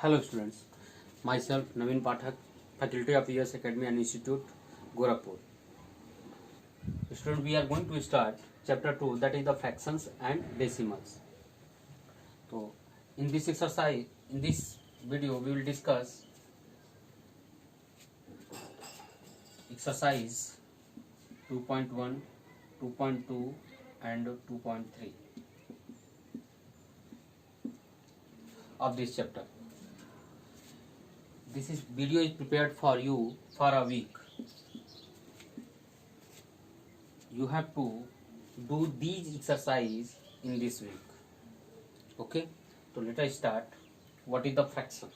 Hello students, myself Naveen Pathak, Faculty of ES Academy and Institute, Gorakhpur. Student, we are going to start chapter 2, that is the fractions and decimals. So in this exercise, in this video we will discuss exercise 2.1, 2.2 and 2.3 of this chapter. This video is prepared for you for a week. You have to do these exercises in this week. Okay, so let us start. What is the fraction?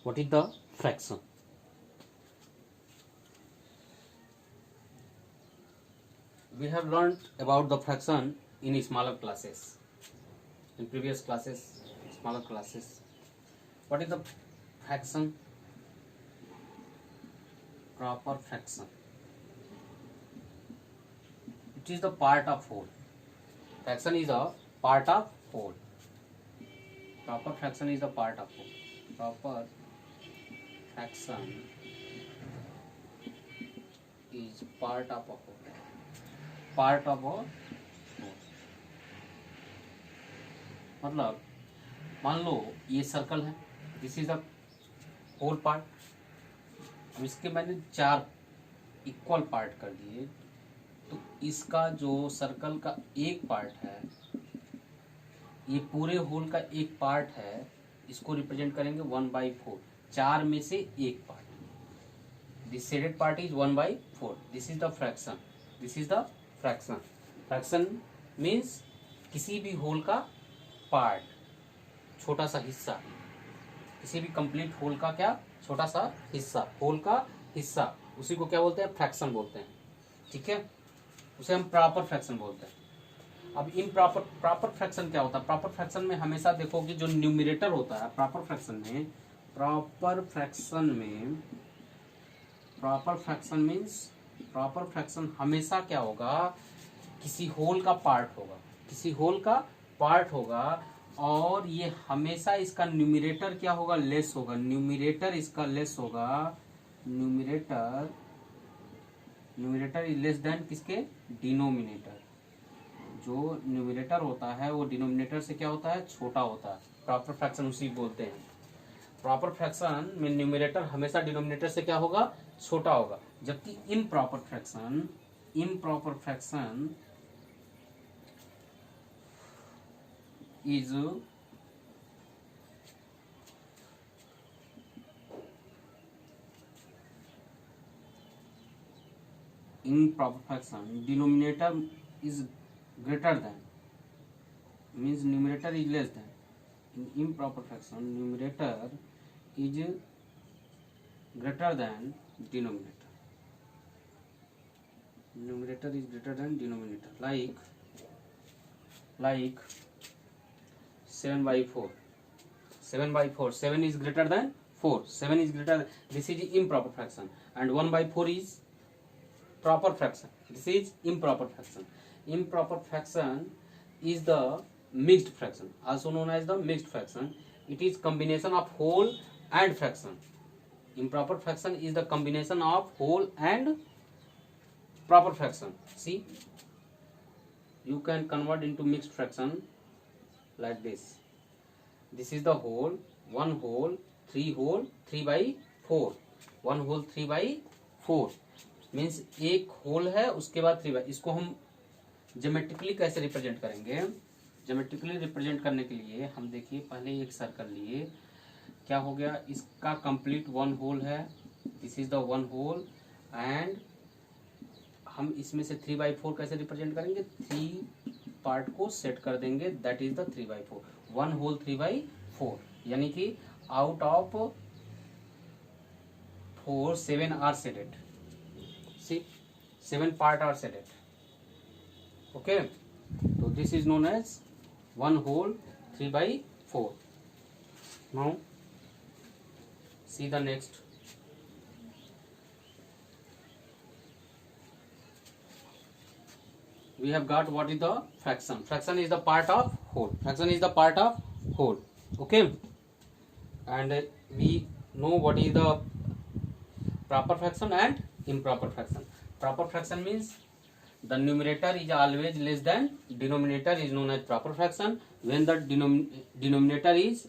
What is the fraction? We have learned about the fraction in smaller classes, in previous classes, smaller classes. What is the fraction? Proper fraction. It is the part of whole. Fraction is a part of whole. Proper fraction is the part of whole. Proper fraction is part of a whole. Part of a whole. मतलब मान लो ये circle है, this is the whole part. अब इसके मैंने 4 equal part कर दिए, तो इसका जो सर्कल का एक पार्ट है, ये पूरे होल का एक पार्ट है, इसको रिप्रेजेंट करेंगे 1/4. 4 में से एक part. This shaded part is 1/4. This is the fraction. This is the fraction. Fraction means किसी भी होल का पार्ट, छोटा सा हिस्सा. किसी भी कंप्लीट होल का क्या छोटा सा हिस्सा, होल का हिस्सा, उसी को क्या बोलते हैं? फ्रैक्शन बोलते हैं. ठीक है, उसे हम प्रॉपर फ्रैक्शन बोलते हैं. अब इन प्रॉपर फ्रैक्शन क्या होता है? प्रॉपर फ्रैक्शन में हमेशा देखोगे जो न्यूमरेटर होता है proper fraction means proper fraction हमेशा क्या होगा? किसी होल का पार्ट होगा, किसी होल का पार्ट होगा, और ये हमेशा इसका न्यूमरेटर क्या होगा? लेस होगा. न्यूमरेटर इसका लेस होगा. न्यूमरेटर इज लेस देन किसके? डिनोमिनेटर. जो न्यूमरेटर होता है वो डिनोमिनेटर से क्या होता है? छोटा होता है. प्रॉपर फ्रैक्शन उसी बोलते हैं. प्रॉपर फ्रैक्शन में न्यूमरेटर हमेशा डिनोमिनेटर से क्या होगा? छोटा होगा. जबकि improper fraction is improper fraction, denominator is greater than, means numerator is less than. In improper fraction, numerator is greater than denominator. Numerator is greater than denominator. Like 7/4. 7/4. 7 is greater than 4. 7 is greater than. This is improper fraction. And 1/4 is proper fraction. This is improper fraction. Improper fraction is the mixed fraction, also known as the mixed fraction. It is combination of whole and fraction. Improper fraction is the combination of whole and proper fraction. See, you can convert into mixed fraction like this. This is the whole, 1 whole, 3 whole, 3/4. 1 whole 3/4 means एक whole है, उसके बाद 3/. इसको हम geometrically कैसे represent करेंगे? Geometrically represent करने के लिए हम देखिए, पहले एक सर्कल लिए. क्या हो गया? इसका कंप्लीट 1 होल है. This is the 1 whole. And हम इसमें से 3/4 कैसे रिप्रेजेंट करेंगे? 3 पार्ट को सेट कर देंगे, दैट इज द 3/4. 1 होल 3/4, यानी कि out of 4 7 are shaded. See, 7 part are shaded. Okay, तो this is known as 1 whole 3/4. Now see the next. we have got what is the fraction. Fraction is the part of whole. Okay, and we know what is the proper fraction and improper fraction. Proper fraction means the numerator is always less than denominator is known as proper fraction. When the denominator is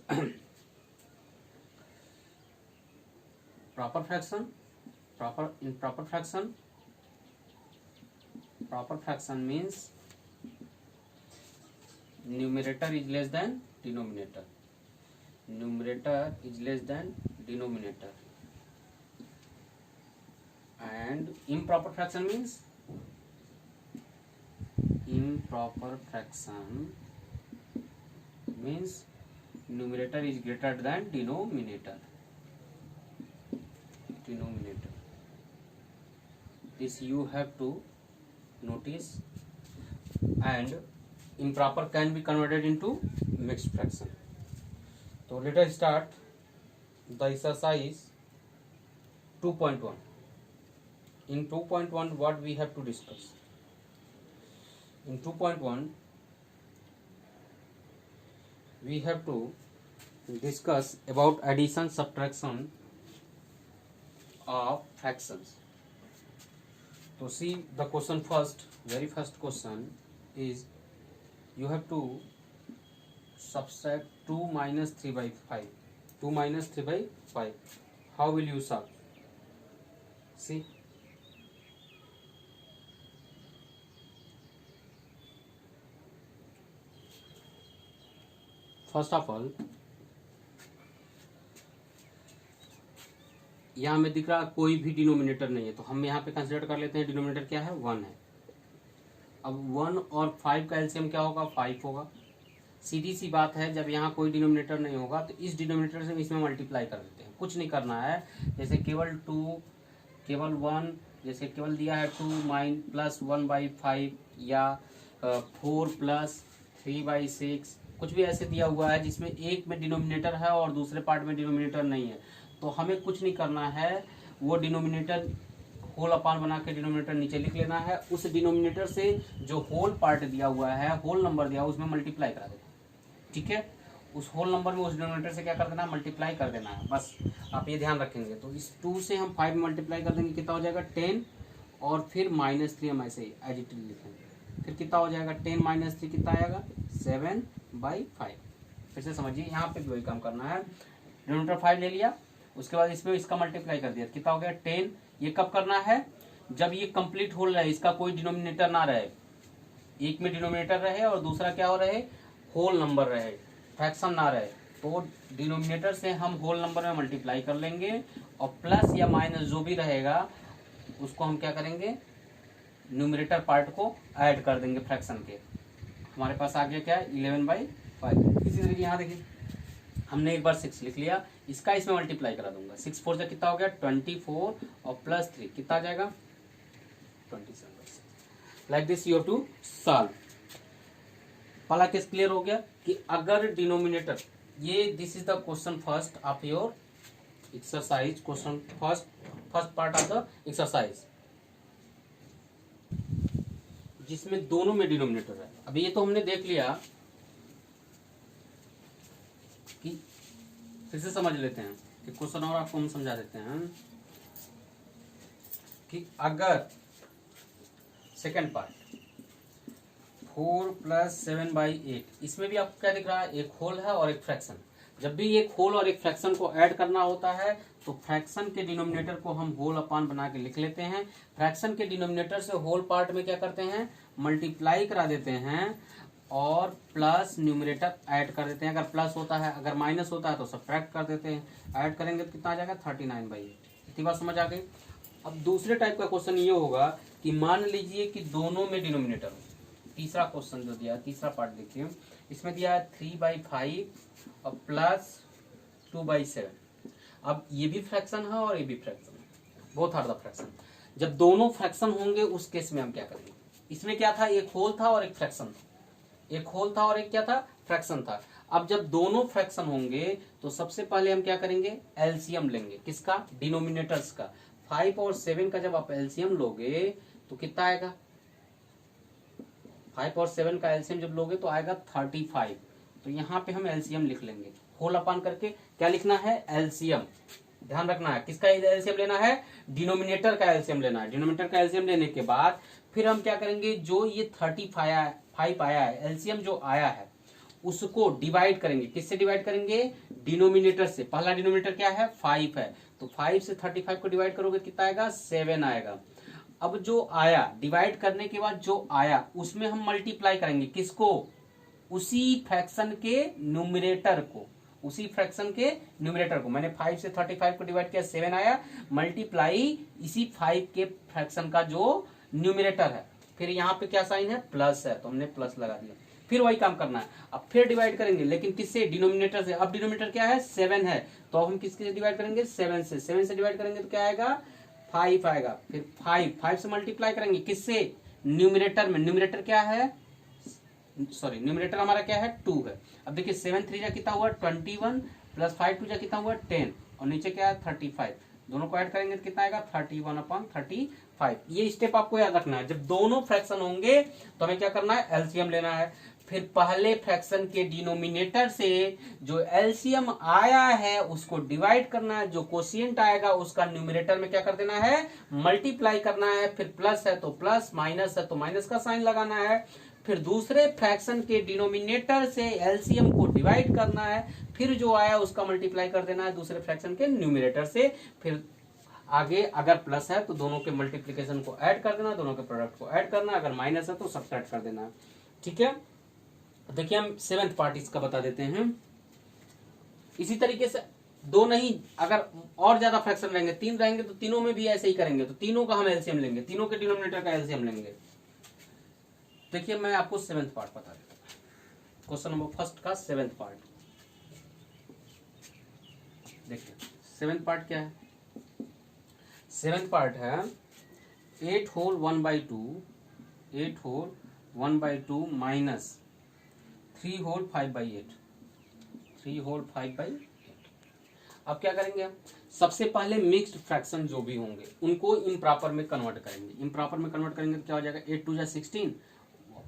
proper fraction means numerator is less than denominator. And improper fraction means numerator is greater than denominator. This you have to notice. And improper can be converted into mixed fraction. So let us start the exercise 2.1. In 2.1 what we have to discuss? In 2.1 we have to discuss about addition subtraction of fractions. So see the question first. Very first question is you have to subtract 2 minus 3 by 5. 2 minus 3 by 5. How will you solve? See. First of all, यहाँ में दिख रहा कोई भी denominator नहीं है, तो हम यहाँ पे कंसिडर कर लेते हैं डिनोमिनेटर क्या है, 1 है. अब 1 और 5 का एलसीएम क्या होगा, 5 होगा. सीधी सी बात है, जब यहाँ कोई डिनोमिनेटर नहीं होगा तो इस डिनोमिनेटर से इसमें मल्टीप्लाई कर देते हैं. कुछ नहीं करना है, जैसे केवल 2 केवल 1, जैसे केवल दिया है 2 माइन प्लस 1 बाई 5 या 4 प्लस 3 बाई 6, कुछ भी ऐसे दिया हुआ है जिसमें एक में डिनोमिनेटर है और दूसरे पार्ट में डिनोमिनेटर नहीं है, तो हमें कुछ नहीं करना है. वो डिनोमिनेटर होल अपान बना के डिनोमिनेटर नीचे लिख लेना है. उस डिनोमिनेटर से जो होल पार्ट दिया हुआ है, होल नंबर दिया हुआ, उसमें मल्टीप्लाई करा देना. ठीक है, उस होल नंबर में उस डिनोमिनेटर से क्या कर देना, मल्टीप्लाई कर देना है. बस आप ये ध्यान रखेंगे. तो इस 2 से हम 5 मल्टीप्लाई कर देंगे, कितना हो जाएगा 10, और फिर -3 हम ऐसे एज इट इज लिखेंगे. फिर कितना हो जाएगा 10 - 3 कितना आएगा 7/5. फिर से समझिए, यहाँ पे भी वही काम करना है. डिनोमिनेटर 5 ले लिया, उसके बाद इसमें इसका मल्टीप्लाई कर दिया, कितना हो गया 10. ये कब करना है, जब ये कंप्लीट होल रहे, इसका कोई डिनोमिनेटर ना रहे, एक में डिनोमिनेटर रहे और दूसरा क्या हो रहे, होल नंबर रहे, फ्रैक्शन ना रहे. तो डिनोमिनेटर से हम होल नंबर में मल्टीप्लाई कर लेंगे और प्लस या माइनस जो भी रहेगा उसको हम क्या करेंगे, न्यूमरेटर पार्ट को ऐड कर देंगे फ्रैक्शन के. हमारे पास आ गया क्या, 11/5. इसी तरीके यहाँ देखिए, हमने एक बार 6 लिख लिया, इसका इसमें मल्टीप्लाई करा दूंगा. 6 4 से कितना हो गया 24 और प्लस 3 कितना आ जाएगा 27/6. Like this you have to solve. पहला केस क्लियर हो गया कि अगर डिनोमिनेटर, ये this is the question first of your exercise. Question first part of the exercise, जिसमें दोनों में डिनोमिनेटर है. अभी ये तो हमने देख लिया कि, फिर से समझ लेते हैं कि क्वेश्चन और आपको हम समझा देते हैं कि अगर सेकंड पार्ट 4 + 7/8, इसमें भी आपको क्या दिख रहा है, एक होल है और एक फ्रैक्शन. जब भी एक होल और एक फ्रैक्शन को ऐड करना होता है तो फ्रैक्शन के डिनोमिनेटर को हम होल अपान बना के लिख लेते हैं. फ्रैक्शन के डिनोमिनेटर से होल पार्ट में क्या करते हैं, मल्टीप्लाई करा देते हैं और प्लस न्यूमरेटर ऐड कर देते हैं. अगर प्लस होता है, अगर माइनस होता है तो सब्ट्रैक्ट कर देते हैं. ऐड करेंगे तो कितना आ जाएगा 39/8. इतनी बात समझ आ गई. अब दूसरे टाइप का क्वेश्चन ये होगा कि मान लीजिए कि दोनों में डिनोमिनेटर हो. तीसरा क्वेश्चन जो दिया है, तीसरा पार्ट देखिए, इसमें दिया है 3/5 और प्लस 2/7. अब ये भी फ्रैक्शन है और ये भी फ्रैक्शन है, बोथ आर द फ्रैक्शन. जब दोनों फ्रैक्शन होंगे उस केस में हम क्या करेंगे, इसमें क्या था, एक होल था और एक फ्रैक्शन था. एक होल था और एक क्या था, फ्रैक्शन था. अब जब दोनों फ्रैक्शन होंगे तो सबसे पहले हम क्या करेंगे, एलसीएम लेंगे. किसका, डिनोमिनेटर्स का. 5 और 7 का जब आप एलसीएम लोगे तो कितना आएगा, 5 और 7 का एलसीएम जब लोगे तो आएगा 35. तो यहाँ पे हम एलसीएम लिख लेंगे. होल अपान करके क्या लिखना है, एलसीएम। ध्यान रखना है किसका एलसीएम लेना है, डिनोमिनेटर का एलसीएम लेना है। डिनोमिनेटर का एलसीएम लेने के बाद फिर हम क्या करेंगे, जो ये 35 आया है, एलसीएम जो आया है उसको डिवाइड करेंगे। किससे डिवाइड करेंगे, डिनोमिनेटर से। पहला डिनोमिनेटर क्या है, 5 है, तो 5 से 35 को डिवाइड करोगे कितना आएगा, 7 आएगा। अब जो आया डिवाइड करने के बाद जो आया उसमें हम मल्टीप्लाई करेंगे, किसको, उसी फ्रैक्शन के न्यूमरेटर को, उसी फ्रैक्शन के न्यूमरेटर को। मैंने 5 से 35 को डिवाइड किया, 7 आया, मल्टीप्लाई इसी 5 के फ्रैक्शन का जो न्यूमरेटर है। फिर यहाँ पे क्या साइन है, प्लस है, तो हमने प्लस लगा दिया। फिर वही काम करना है, अब फिर डिवाइड करेंगे, लेकिन किससे, डिनोमिनेटर से। अब डिनोमिनेटर क्या है, 7 है, तो अब हम किसके डिवाइड करेंगे, 7 से। 7 से डिवाइड करेंगे तो क्या आएगा, 5 आएगा। फिर 5 से मल्टीप्लाई करेंगे किससे, न्यूमरेटर में। न्यूमरेटर क्या है, सॉरी न्यूमरेटर हमारा क्या है, 2 है। अब देखिए 7 3 जा कितना हुआ, 21, प्लस 5 2 जा कितना हुआ, 10, और नीचे क्या है, 35। दोनों को ऐड करेंगे तो कितना आएगा, 31/35। ये स्टेप आपको याद रखना है। जब दोनों फ्रैक्शन होंगे तो हमें क्या करना है, एलसीएम लेना है। फिर पहले फ्रैक्शन के डिनोमिनेटर से जो एलसीएम आया है उसको डिवाइड करना है, जो कोशिएंट आएगा उसका न्यूमरेटर में क्या कर देना है, मल्टीप्लाई करना है। फिर प्लस है तो प्लस, माइनस है तो माइनस का साइन लगाना है। फिर दूसरे फ्रैक्शन के डिनोमिनेटर से एलसीएम को डिवाइड करना है, फिर जो आया उसका मल्टीप्लाई कर देना है दूसरे फ्रैक्शन के न्यूमरेटर से। फिर आगे अगर प्लस है तो दोनों के मल्टीप्लिकेशन को ऐड कर देना, दोनों के प्रोडक्ट को ऐड करना, अगर माइनस है तो सब्ट्रैक्ट कर देना। ठीक है, देखिए हम 7th पार्ट इसका बता देते हैं। इसी तरीके से दो नहीं, अगर और ज्यादा फ्रैक्शन रहेंगे, 3 रहेंगे तो तीनों में भी ऐसे ही करेंगे, तो तीनों का हम एलसीएम लेंगे, तीनों के डिनोमिनेटर का एलसीएम लेंगे। देखिए मैं आपको 7th पार्ट बता देता हूं, क्वेश्चन नंबर फर्स्ट का 7th पार्ट। देखिए 7th पार्ट क्या है, 7th पार्ट है 8 whole 1/2, 8 whole 1/2 minus 3 whole 5/8, 3 whole 5/8। अब क्या करेंगे हम, सबसे पहले मिक्स्ड फ्रैक्शन जो भी होंगे उनको इम्प्रॉपर में कन्वर्ट करेंगे। इम्प्रॉपर में कन्वर्ट करेंगे तो क्या हो जाएगा, 8 2 जा 16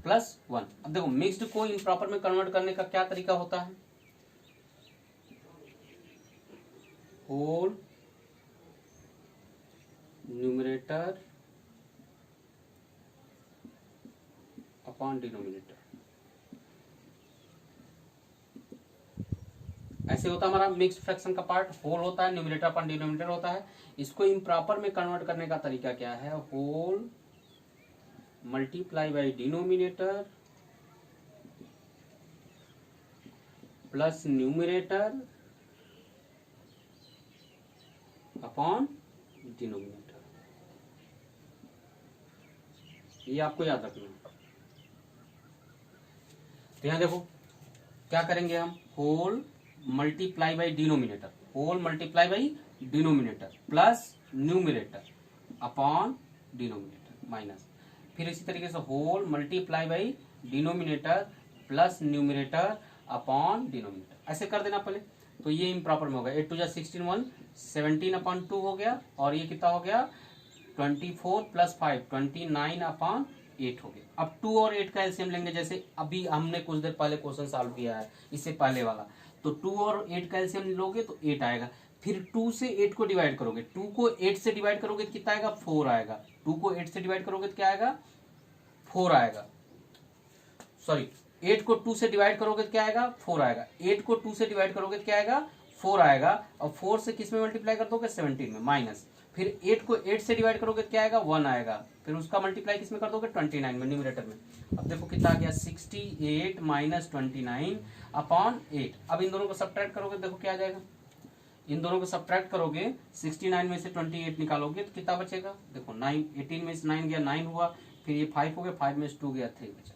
प्लस 1। अब देखो मिक्स्ड को इम्प्रॉपर में कन्वर्ट करने का क्या तरीका होता है, होल न्यूमरेटर अपॉन डिनोमिनेटर, ऐसे होता है हमारा मिक्स्ड फ्रैक्शन का पार्ट। होल होता है, न्यूमरेटर अपॉन डिनोमिनेटर होता है। इसको इम्प्रॉपर में कन्वर्ट करने का तरीका क्या है, whole multiply by denominator plus numerator upon denominator. ये आपको याद रखना है। तो यहां देखो क्या करेंगे हम, whole multiply by denominator, whole multiply by denominator plus numerator upon denominator minus, फिर इसी तरीके से whole multiply by denominator plus numerator upon denominator, ऐसे कर देना पहले। तो ये इम्प्रॉपर में होगा, 8 2 जा 16 1 17/2 हो गया, और ये कितना हो गया, 24 प्लस 5 29/8 हो गया। अब 2 और 8 का एलसीएम लेंगे, जैसे अभी हमने कुछ देर पहले क्वेश्चन सॉल्व किया है इससे पहले वाला। तो 2 और 8 का एलसीएम लोगे तो 8 आएगा। फिर 2 से 8 को डिवाइड करोगे, 2 को 8 से डिवाइड करोगे तो कितना आएगा, 4 आएगा। 2 को 8 से डिवाइड करोगे तो क्या आएगा, 4 आएगा। सॉरी 8 को 2 से डिवाइड करोगे तो क्या आएगा, 4 आएगा। 8 को 2 से डिवाइड करोगे तो क्या आएगा, 4 आएगा। और 4 से किस में मल्टीप्लाई कर दोगे, 17 में, माइनस। फिर 8 को 8 से डिवाइड करोगे तो क्या आएगा, 1 आएगा। फिर उसका मल्टीप्लाई किस में कर दोगे, 29 में, न्यूमरेटर में। अब देखो कितना आ गया, 68 माइनस 29 अपॉन 8। अब इन दोनों को सब्ट्रैक्ट करोगे, देखो क्या आ जाएगा, इन दोनों को सब्ट्रैक्ट करोगे, 69 में से 28 निकालोगे तो कितना बचेगा, देखो 9, 18 में से 9 गया 9 हुआ, फिर ये 5 हो गया, 5 में से 2 गया 3 बचा।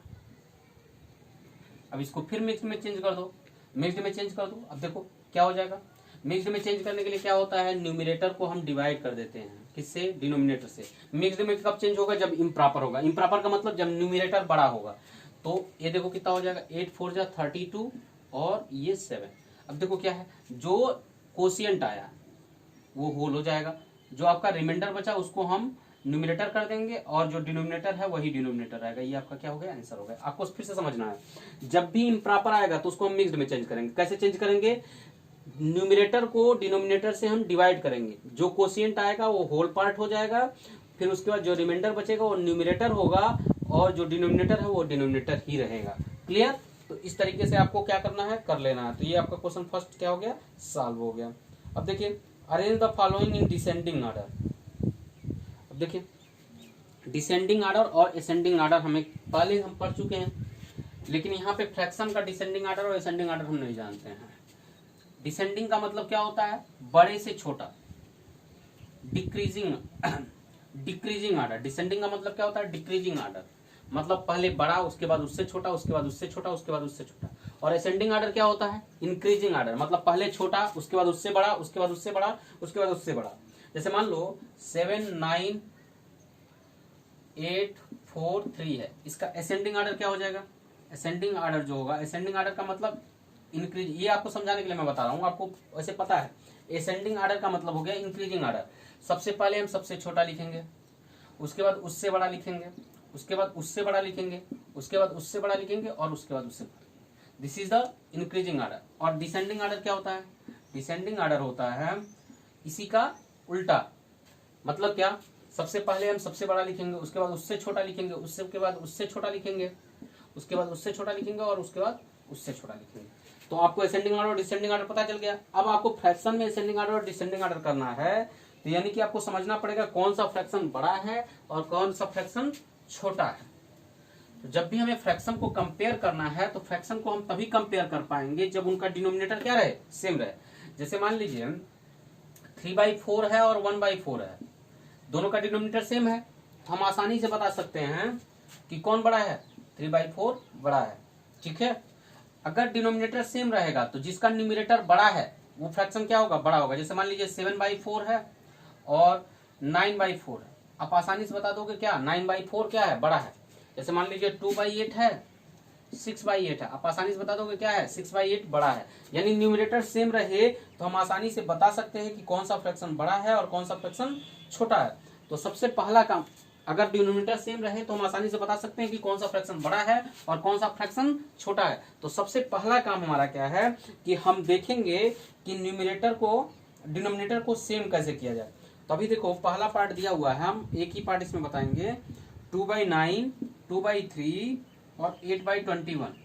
अब इसको फिर मिक्स में चेंज कर दो, मिक्स्ड में चेंज कर दो। अब देखो क्या हो जाएगा, मिक्स्ड में चेंज करने के लिए क्या होता है, न्यूमरेटर को हम डिवाइड कर देते हैं, किससे, डिनोमिनेटर से। मिक्स्ड में कब चेंज होगा, जब इम्प्रॉपर होगा। इम्प्रॉपर का मतलब जब न्यूमरेटर बड़ा होगा। तो ये देखो कितना हो जाएगा, 8 4 जा 32 और ये 7। अब देखो क्या है, जो कोशिएंट आया वो होल हो जाएगा, जो आपका रिमाइंडर बचा उसको हम न्यूमिनेटर कर देंगे और जो डिनोमिनेटर है वही डिनोमिनेटर रहेगा। ये आपका क्या हो गया, आंसर हो गया। आपको फिर से समझना है, जब भी इम्प्रॉपर आएगा तो उसको हम मिक्स्ड में चेंज करेंगे। कैसे चेंज करेंगे, न्यूमिनेटर को डिनोमिनेटर से हम डिवाइड करेंगे, जो कोशिएंट आएगा वो होल पार्ट हो जाएगा, फिर उसके बाद जो रिमाइंडर बचेगा वो न्यूमिनेटर होगा और जो डिनोमिनेटर है वो डिनोमिनेटर ही रहेगा। क्लियर। तो इस तरीके से आपको क्या करना है, कर लेना है। तो ये आपका क्वेश्चन फर्स्ट क्या हो गया, सॉल्व हो गया। अब देखिए, arrange the following in descending order. अब देखिए, डिसेंडिंग ऑर्डर और असेंडिंग ऑर्डर हमें पहले हम पढ़ चुके हैं, लेकिन यहाँ पे फ्रैक्शन का डिसेंडिंग ऑर्डर और असेंडिंग ऑर्डर हम नहीं जानते हैं। डिसेंडिंग का मतलब क्या होता है, बड़े से छोटा, डिक्रीजिंग डिक्रीजिंग ऑर्डर। डिसेंडिंग का मतलब क्या होता है, डिक्रीजिंग ऑर्डर, मतलब पहले बड़ा, उसके बाद उससे छोटा, उसके बाद उससे छोटा, उसके बाद उससे छोटा। और असेंडिंग ऑर्डर क्या होता है, इंक्रीजिंग ऑर्डर, मतलब पहले छोटा, उसके बाद उससे बड़ा, उसके बाद उससे बड़ा, उसके बाद उससे बड़ा। जैसे मान लो 7 9 8 4 3 है, इसका असेंडिंग ऑर्डर क्या हो जाएगा, असेंडिंग ऑर्डर जो होगा, असेंडिंग ऑर्डर का मतलब इंक्रीज, ये आपको समझाने के लिए मैं बता रहा हूँ, आपको वैसे पता है। असेंडिंग ऑर्डर का मतलब हो गया इंक्रीजिंग ऑर्डर। सबसे पहले हम सबसे छोटा लिखेंगे, उसके बाद उससे बड़ा लिखेंगे, उसके बाद उससे बड़ा लिखेंगे, उसके बाद उससे बड़ा लिखेंगे और उसके बाद उससे बड़ा। This is the increasing order. और डिसेंडिंग ऑर्डर क्या होता है, डिसेंडिंग ऑर्डर होता है इसी का उल्टा। मतलब क्या, सबसे पहले हम सबसे बड़ा लिखेंगे, उसके बाद उससे छोटा लिखेंगे, उसके बाद उससे छोटा लिखेंगे, उसके बाद उससे छोटा लिखेंगे और उसके बाद उससे छोटा लिखेंगे। तो आपको असेंडिंग ऑर्डर और डिसेंडिंग ऑर्डर पता चल गया। अब आपको फ्रैक्शन में असेंडिंग ऑर्डर और डिसेंडिंग ऑर्डर करना है, तो यानी कि आपको समझना पड़ेगा कौन सा फ्रैक्शन बड़ा है और कौन सा फ्रैक्शन छोटा है। तो जब भी हमें फ्रैक्शन को कंपेयर करना है, तो फ्रैक्शन को हम तभी कंपेयर कर पाएंगे जब उनका डिनोमिनेटर क्या रहे, सेम रहे। जैसे मान लीजिए 3/4 है और 1/4 है, दोनों का डिनोमिनेटर सेम है, तो हम आसानी से बता सकते हैं कि कौन बड़ा है, 3/4 बड़ा है। ठीक है। अगर डिनोमिनेटर सेम रहेगा तो जिसका न्यूमिनेटर बड़ा है वो फ्रैक्शन क्या होगा, बड़ा होगा। जैसे मान लीजिए 7/4 है और 9/4 है, आप आसानी से बता दोगे क्या, 9/4 क्या है, बड़ा है। जैसे मान लीजिए 2/8 है, 6/8 है, आप आसानी से बता दोगे क्या है, 6/8 बड़ा है। यानी न्यूमिनेटर सेम रहे तो हम आसानी से बता सकते हैं कि कौन सा फ्रैक्शन बड़ा है और कौन सा फ्रैक्शन छोटा है। तो सबसे पहला काम, अगर डिनोमिनेटर सेम रहे तो हम आसानी से बता सकते हैं कि कौन सा फ्रैक्शन बड़ा है और कौन सा फ्रैक्शन छोटा है। तो सबसे पहला काम हमारा क्या है कि हम देखेंगे कि न्यूमिनेटर को डिनोमिनेटर को सेम कैसे किया जाए। तो अभी देखो, पहला पार्ट दिया हुआ है, हम एक ही पार्ट इसमें बताएंगे, 2/9, 2/3 और 8/21।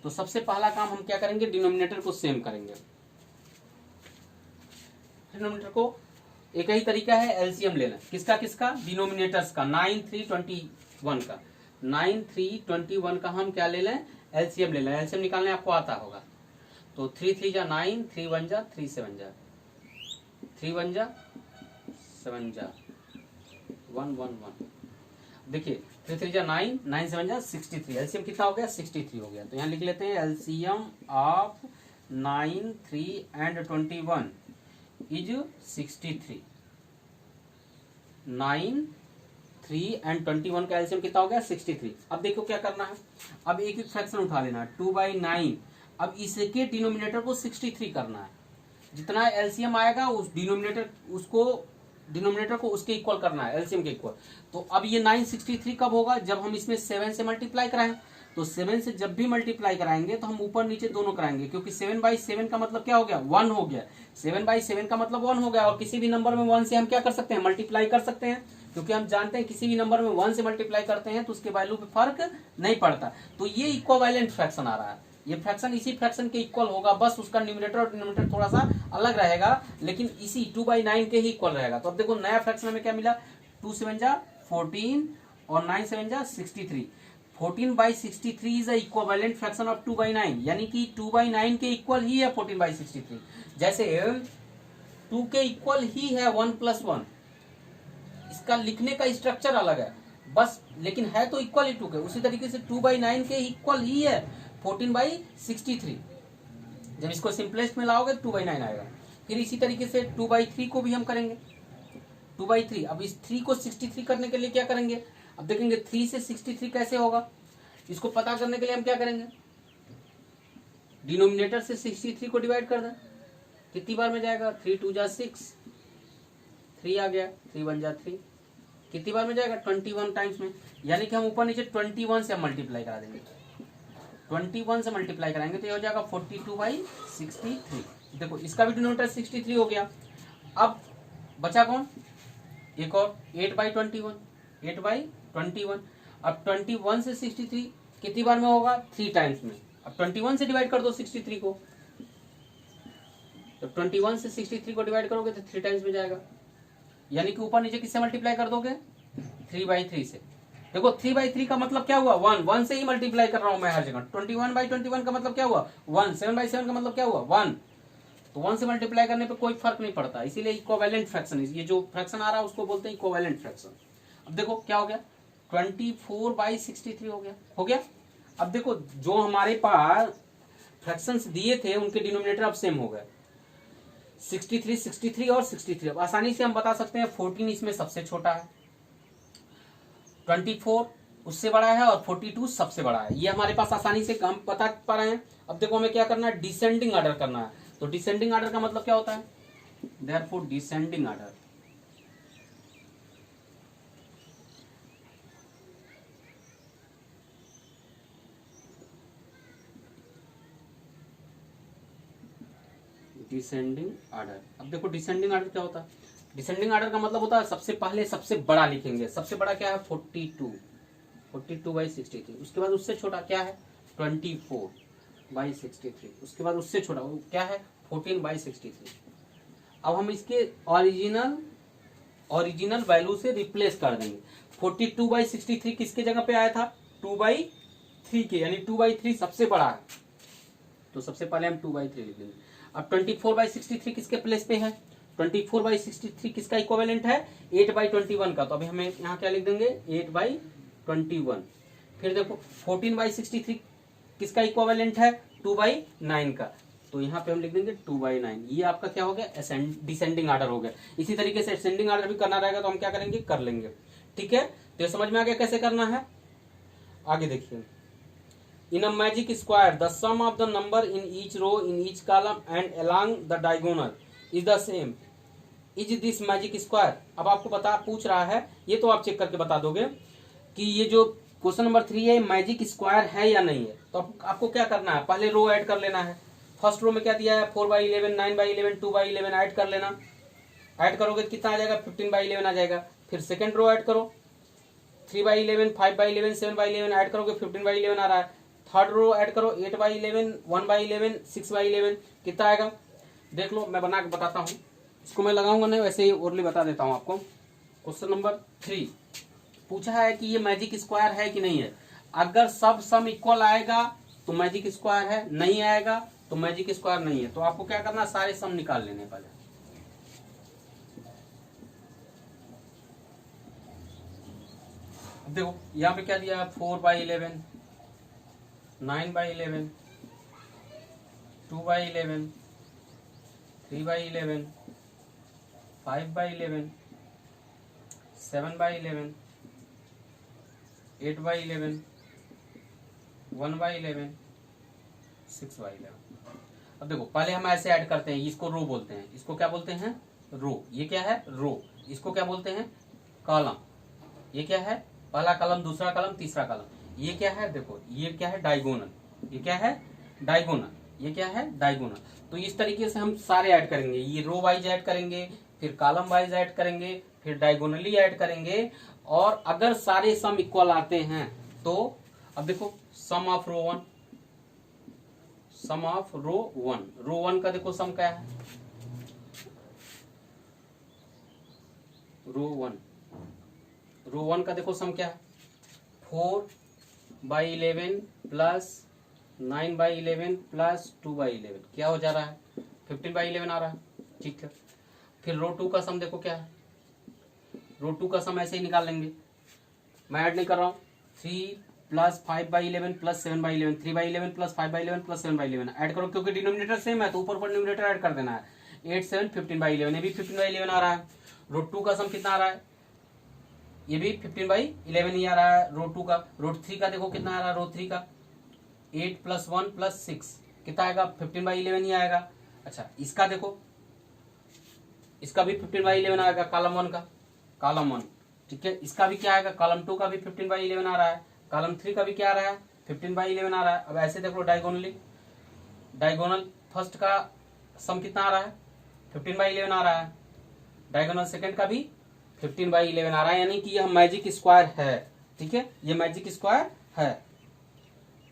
तो सबसे पहला काम हम क्या करेंगे, डिनोमिनेटर को सेम करेंगे। डिनोमिनेटर को एक ही तरीका है एलसीएम लेना, किसका किसका, डिनोमिनेटर्स का, 9 3 21 का, 9 3 21 का हम क्या ले लें, एलसीएम ले लें। एलसीएम निकालने आपको आता होगा। तो 3 3 जा 9, 3 1 जा 3 7 जा 3 1 जा 7 जा 1 1 1। देखिए 3 3 जा 9, 9 7 जा 63। एलसीएम कितना हो गया, 63 हो गया। तो यहाँ लिख लेते हैं LCM of 9 3 and 21 is 63। 9 3 and 21 का एलसीएम कितना हो गया, 63। अब देखो क्या करना है, अब एक एक फ्रैक्शन उठा लेना है, 2/9। अब इसके डिनोमिनेटर को 63 करना है, जितना एलसीएम आएगा उस डिनोमिनेटर को उसके इक्वल करना है, एलसीएम के इक्वल। तो अब ये 963 कब होगा, जब हम इसमें 7 से मल्टीप्लाई कराएं। तो 7 से जब भी मल्टीप्लाई कराएंगे तो हम ऊपर नीचे दोनों कराएंगे, क्योंकि 7/7 का मतलब क्या हो गया, 1 हो गया। 7/7 का मतलब 1 हो गया, और किसी भी नंबर में 1 से हम क्या कर सकते हैं, मल्टीप्लाई कर सकते हैं, क्योंकि हम जानते हैं किसी भी नंबर में 1 से मल्टीप्लाई करते हैं तो उसके वैल्यू पे फर्क नहीं पड़ता। तो ये इक्विवेलेंट फ्रैक्शन आ रहा है, ये फ्रैक्शन इसी फ्रैक्शन के इक्वल होगा, बस उसका न्यूमिनेटर और डिनोमिनेटर थोड़ा सा अलग रहेगा, लेकिन इसी 2/9 के ही इक्वल रहेगा। तो अब देखो नया फ्रैक्शन हमें क्या मिला, 2 7 जा 14 और 9 7 जा 63। 14/63 इज इक्विवेलेंट फ्रैक्शन ऑफ 2/9, यानी कि 2/9 के इक्वल ही है 14/63। जैसे 2 के इक्वल ही है 1 + 1, इसका लिखने का स्ट्रक्चर अलग है बस, लेकिन है तो इक्वल ही 2 के। उसी तरीके से 2/9 के इक्वल ही है 14/63। जब इसको सिंपलेस्ट में लाओगे 2/9 आएगा। फिर इसी तरीके से 2/3 को भी हम करेंगे, 2/3। अब इस 3 को 63 करने के लिए क्या करेंगे, अब देखेंगे 3 से 63 कैसे होगा। इसको पता करने के लिए हम क्या करेंगे, डिनोमिनेटर से 63 को डिवाइड कर दें, कितनी बार में जाएगा, 3 2 जा 6, 3 आ गया, 3 1 जा 3। कितनी बार में जाएगा 21 टाइम्स में, यानी कि हम ऊपर नीचे 21 से मल्टीप्लाई करा देंगे, 21 से मल्टीप्लाई कराएंगे तो ये हो जाएगा 42/63। देखो इसका भी डिनोमिनेटर 63 हो गया। अब बचा कौन, एक और 8/21, 8/21। अब 21 से 63 कितनी बार में होगा, 3 टाइम्स में। अब 21 से डिवाइड कर दो 63 को, तो 21 से 63 को डिवाइड करोगे तो 3 टाइम्स में जाएगा, यानी कि ऊपर नीचे किससे मल्टीप्लाई कर दोगे, 3/3 से। देखो 3/3 का मतलब क्या हुआ, 1 से ही मल्टीप्लाई कर रहा हूं मैं हर जगह। 21/21 का मतलब क्या हुआ 1, 7/7 का मतलब क्या हुआ 1, तो 1 से मल्टीप्लाई करने पे कोई फर्क नहीं पड़ता, इसीलिए इक्विवेलेंट फ्रैक्शन, ये जो फ्रैक्शन आ रहा है उसको बोलते हैं इक्विवेलेंट फ्रैक्शन। अब देखो क्या हो गया, 24/63 हो गया। अब देखो जो हमारे पास फ्रैक्शंस दिए थे उनके डिनोमिनेटर अब सेम हो गए, 63, 63 और 63। अब आसानी से हम बता सकते हैं 14 इसमें सबसे छोटा है, 24 उससे बड़ा है और 42 सबसे बड़ा है। ये हमारे पास आसानी से हम बता पा रहे हैं। अब देखो हमें क्या करना है, डिसेंडिंग ऑर्डर करना है। तो डिसेंडिंग ऑर्डर का मतलब क्या होता है, therefore descending order, descending order. अब देखो डिसेंडिंग ऑर्डर क्या होता है, डिसेंडिंग ऑर्डर का मतलब होता है सबसे पहले सबसे बड़ा लिखेंगे। सबसे बड़ा क्या है 42/63। उसके बाद उससे छोटा क्या है 24/63। उसके बाद उससे छोटा क्या है 14/63। अब हम इसके ओरिजिनल वैल्यू से रिप्लेस कर देंगे। 42/63 किसके जगह पे आया था 2/3 के, यानी 2/3 सबसे बड़ा है, तो सबसे पहले हम 2/3 लिख देंगे। अब 24/63 किसके प्लेस पे है, 24/63 किसका इक्विवेलेंट है 8/21 का, तो अभी हमें यहाँ क्या लिख देंगे 8/21। फिर देखो 14/63 किसका इक्विवेलेंट है 2/9 का, तो यहाँ पे हम लिख देंगे 2/9। ये आपका क्या हो गया डिसेंडिंग ऑर्डर हो गया। इसी तरीके से असेंडिंग ऑर्डर भी करना रहेगा तो हम क्या करेंगे कर लेंगे, ठीक है। तो समझ में आ गया कैसे करना है। आगे देखिए, in a magic square the sum of the number in each row in each column and along the diagonal is the same, is this magic square। अब आपको पूछ रहा है, ये तो आप चेक करके बता दोगे कि ये जो क्वेश्चन नंबर 3 है मैजिक स्क्वायर है या नहीं है। तो आपको क्या करना है, पहले रो ऐड कर लेना है। फर्स्ट रो में क्या दिया है 4/11, 9/11, 2/11 ऐड कर लेना। ऐड करोगे तो कितना आ जाएगा 15/11 आ जाएगा। फिर सेकंड रो ऐड करो 3/11, 5/11, 7/11 ऐड करोगे 15/11 आ रहा है। थर्ड रो ऐड करो 8/11, 1/11, 6/11 कितना आएगा देख लो, मैं बना के बताता हूँ। इसको मैं लगाऊंगा नहीं, वैसे ही ओरली बता देता हूँ आपको। क्वेश्चन नंबर 3 पूछा है कि ये मैजिक स्क्वायर है कि नहीं है। अगर सब सम इक्वल आएगा तो मैजिक स्क्वायर है, नहीं आएगा तो मैजिक स्क्वायर नहीं है। तो आपको क्या करना, सारे सम निकाल लेने पहले। देखो यहाँ पे क्या दिया है 4/11, 9/11, 2/11, 3/11, 5/11, 7/11, 8/11, 1/11, 6/11। अब देखो पहले हम ऐसे ऐड करते हैं, इसको रो बोलते हैं, इसको क्या बोलते हैं रो। ये क्या है रो, इसको क्या बोलते हैं कॉलम। ये क्या है पहला कॉलम, दूसरा कॉलम, तीसरा कॉलम। ये क्या है देखो, ये क्या है डायगोनल, ये क्या है डायगोनल, ये क्या है डायगोनल। तो इस तरीके से हम सारे ऐड करेंगे, ये रो वाइज ऐड करेंगे, फिर कॉलम वाइज ऐड करेंगे, फिर डायगोनली ऐड करेंगे। और अगर सारे सम इक्वल आते हैं तो अब देखो सम of row 1, sum of row 1, रो 1 का देखो सम क्या है रो 1, रो 1 का देखो सम क्या है 4/11 प्लस 9/11 प्लस 2/11 क्या हो जा रहा है 15/11 आ रहा है, ठीक है। फिर रो 2 का सम देखो क्या है, रो 2 का सम ऐसे ही निकाल लेंगे, मैं ऐड नहीं कर रहा हूँ। 3 plus 5/11 plus 7/11, 3/11 plus 5/11 plus 7/11 add करो, क्योंकि डिनोमिनेटर सेम है तो ऊपर पर डिनोमिनेटर ऐड कर देना है। 8, 7, 15/11, ये भी 15/11 आ रहा है। रो 2 का सम कितना आ रहा है, ये भी 15/11 ही आ रहा है रो 2 का। रो 3 का देखो कितना आ रहा है, रो 3 का 8 + 1 + 6 कितना आएगा 15/11 ही आएगा। अच्छा इसका देखो, इसका भी 15/11 आएगा कॉलम 1 का, कॉलम 1 ठीक है, इसका भी क्या आएगा, कॉलम 2 का भी 15/11 आ रहा है, कॉलम 3 का भी क्या आ रहा है, 15/11 आ रहा है। अब ऐसे देख लो डायगोनली, डायगोनल फर्स्ट का सम कितना आ रहा है, 15/11 आ रहा है, डायगोनल सेकंड का भी 15/11 आ रहा है, यानी कि यह मैजिक स्क्वायर है। ठीक है, ये मैजिक स्क्वायर है,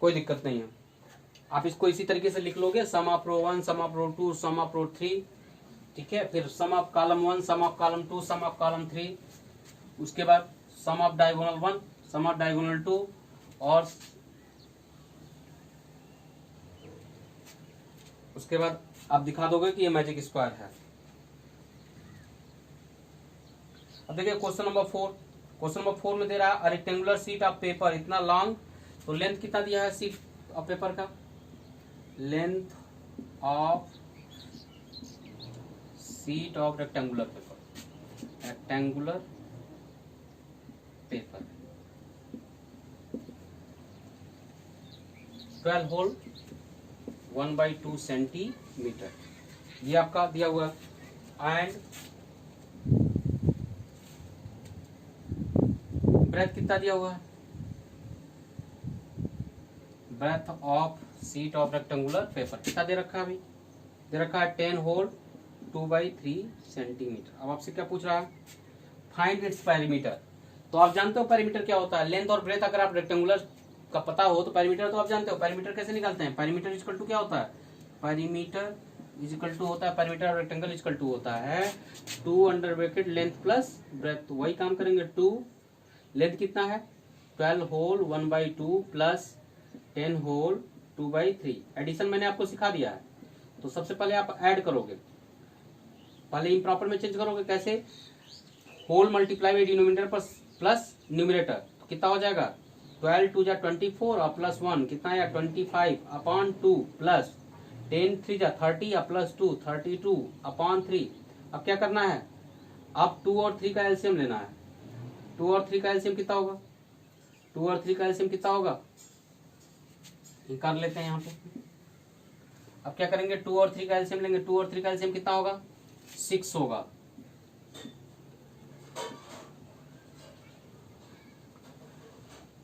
कोई दिक्कत नहीं है। आप इसको इसी तरीके से लिख लोगे, sum of row 1, sum of row 2, sum of row 3, ठीक है, फिर sum of column 1, sum of column 2, sum of column 3, उसके बाद sum of diagonal 1, sum of diagonal 2, और उसके बाद आप दिखा दोगे कि ये मैजिक स्क्वायर है। अब देखिए क्वेश्चन नंबर 4, क्वेश्चन नंबर 4 में दे रहा है रेक्टेंगुलर शीट ऑफ पेपर इतना लॉन्ग, तो लेंथ कितना दिया है शीट ऑफ पेपर का, length of sheet of rectangular paper, rectangular paper 12 whole 1/2 centimetre, ये आपका दिया हुआ। एंड ब्रेथ कितना दिया हुआ है, breadth of sheet of rectangular paper कितना दे रखा है, अभी दे रखा है 10 होल 2/3 सेंटीमीटर। अब आपसे क्या पूछ रहा है, फाइंड इट्स पेरीमीटर। तो आप जानते हो पेरीमीटर क्या होता है, लेंथ और ब्रेथ अगर आप रेक्टेंगुलर का पता हो तो पेरीमीटर तो आप जानते हो। पेरीमीटर कैसे निकालते हैं, पेरीमीटर इक्वल टू क्या होता है, पेरीमीटर इज इक्वल टू होता है, perimeter of rectangle equal to होता है 2 under bracket length plus breadth. तो वही काम करेंगे, 2 लेंथ कितना है 12 होल 1/2 प्लस 10 होल 2/3। एडिशन मैंने आपको सिखा दिया है, तो सबसे पहले आप ऐड करोगे, पहले इम्प्रॉपर में चेंज करोगे, कैसे, होल मल्टीप्लाई बाई डिनोमिनेटर पर प्लस न्यूमरेटर, तो कितना हो जाएगा 12 2 जा 24 और प्लस 1 कितना आया 25/2 प्लस 10 3 जा 30 और प्लस 2 32/3। अब क्या करना है, अब 2 और 3 का एलसीएम लेना है। 2 और 3 का एलसीएम कितना होगा, 2 और 3 का एलसीएम कितना होगा, कर लेते हैं यहाँ पे। अब क्या करेंगे, 2 और 3 का एलसीएम लेंगे, 2 और 3 का एलसीएम कितना होगा 6 होगा।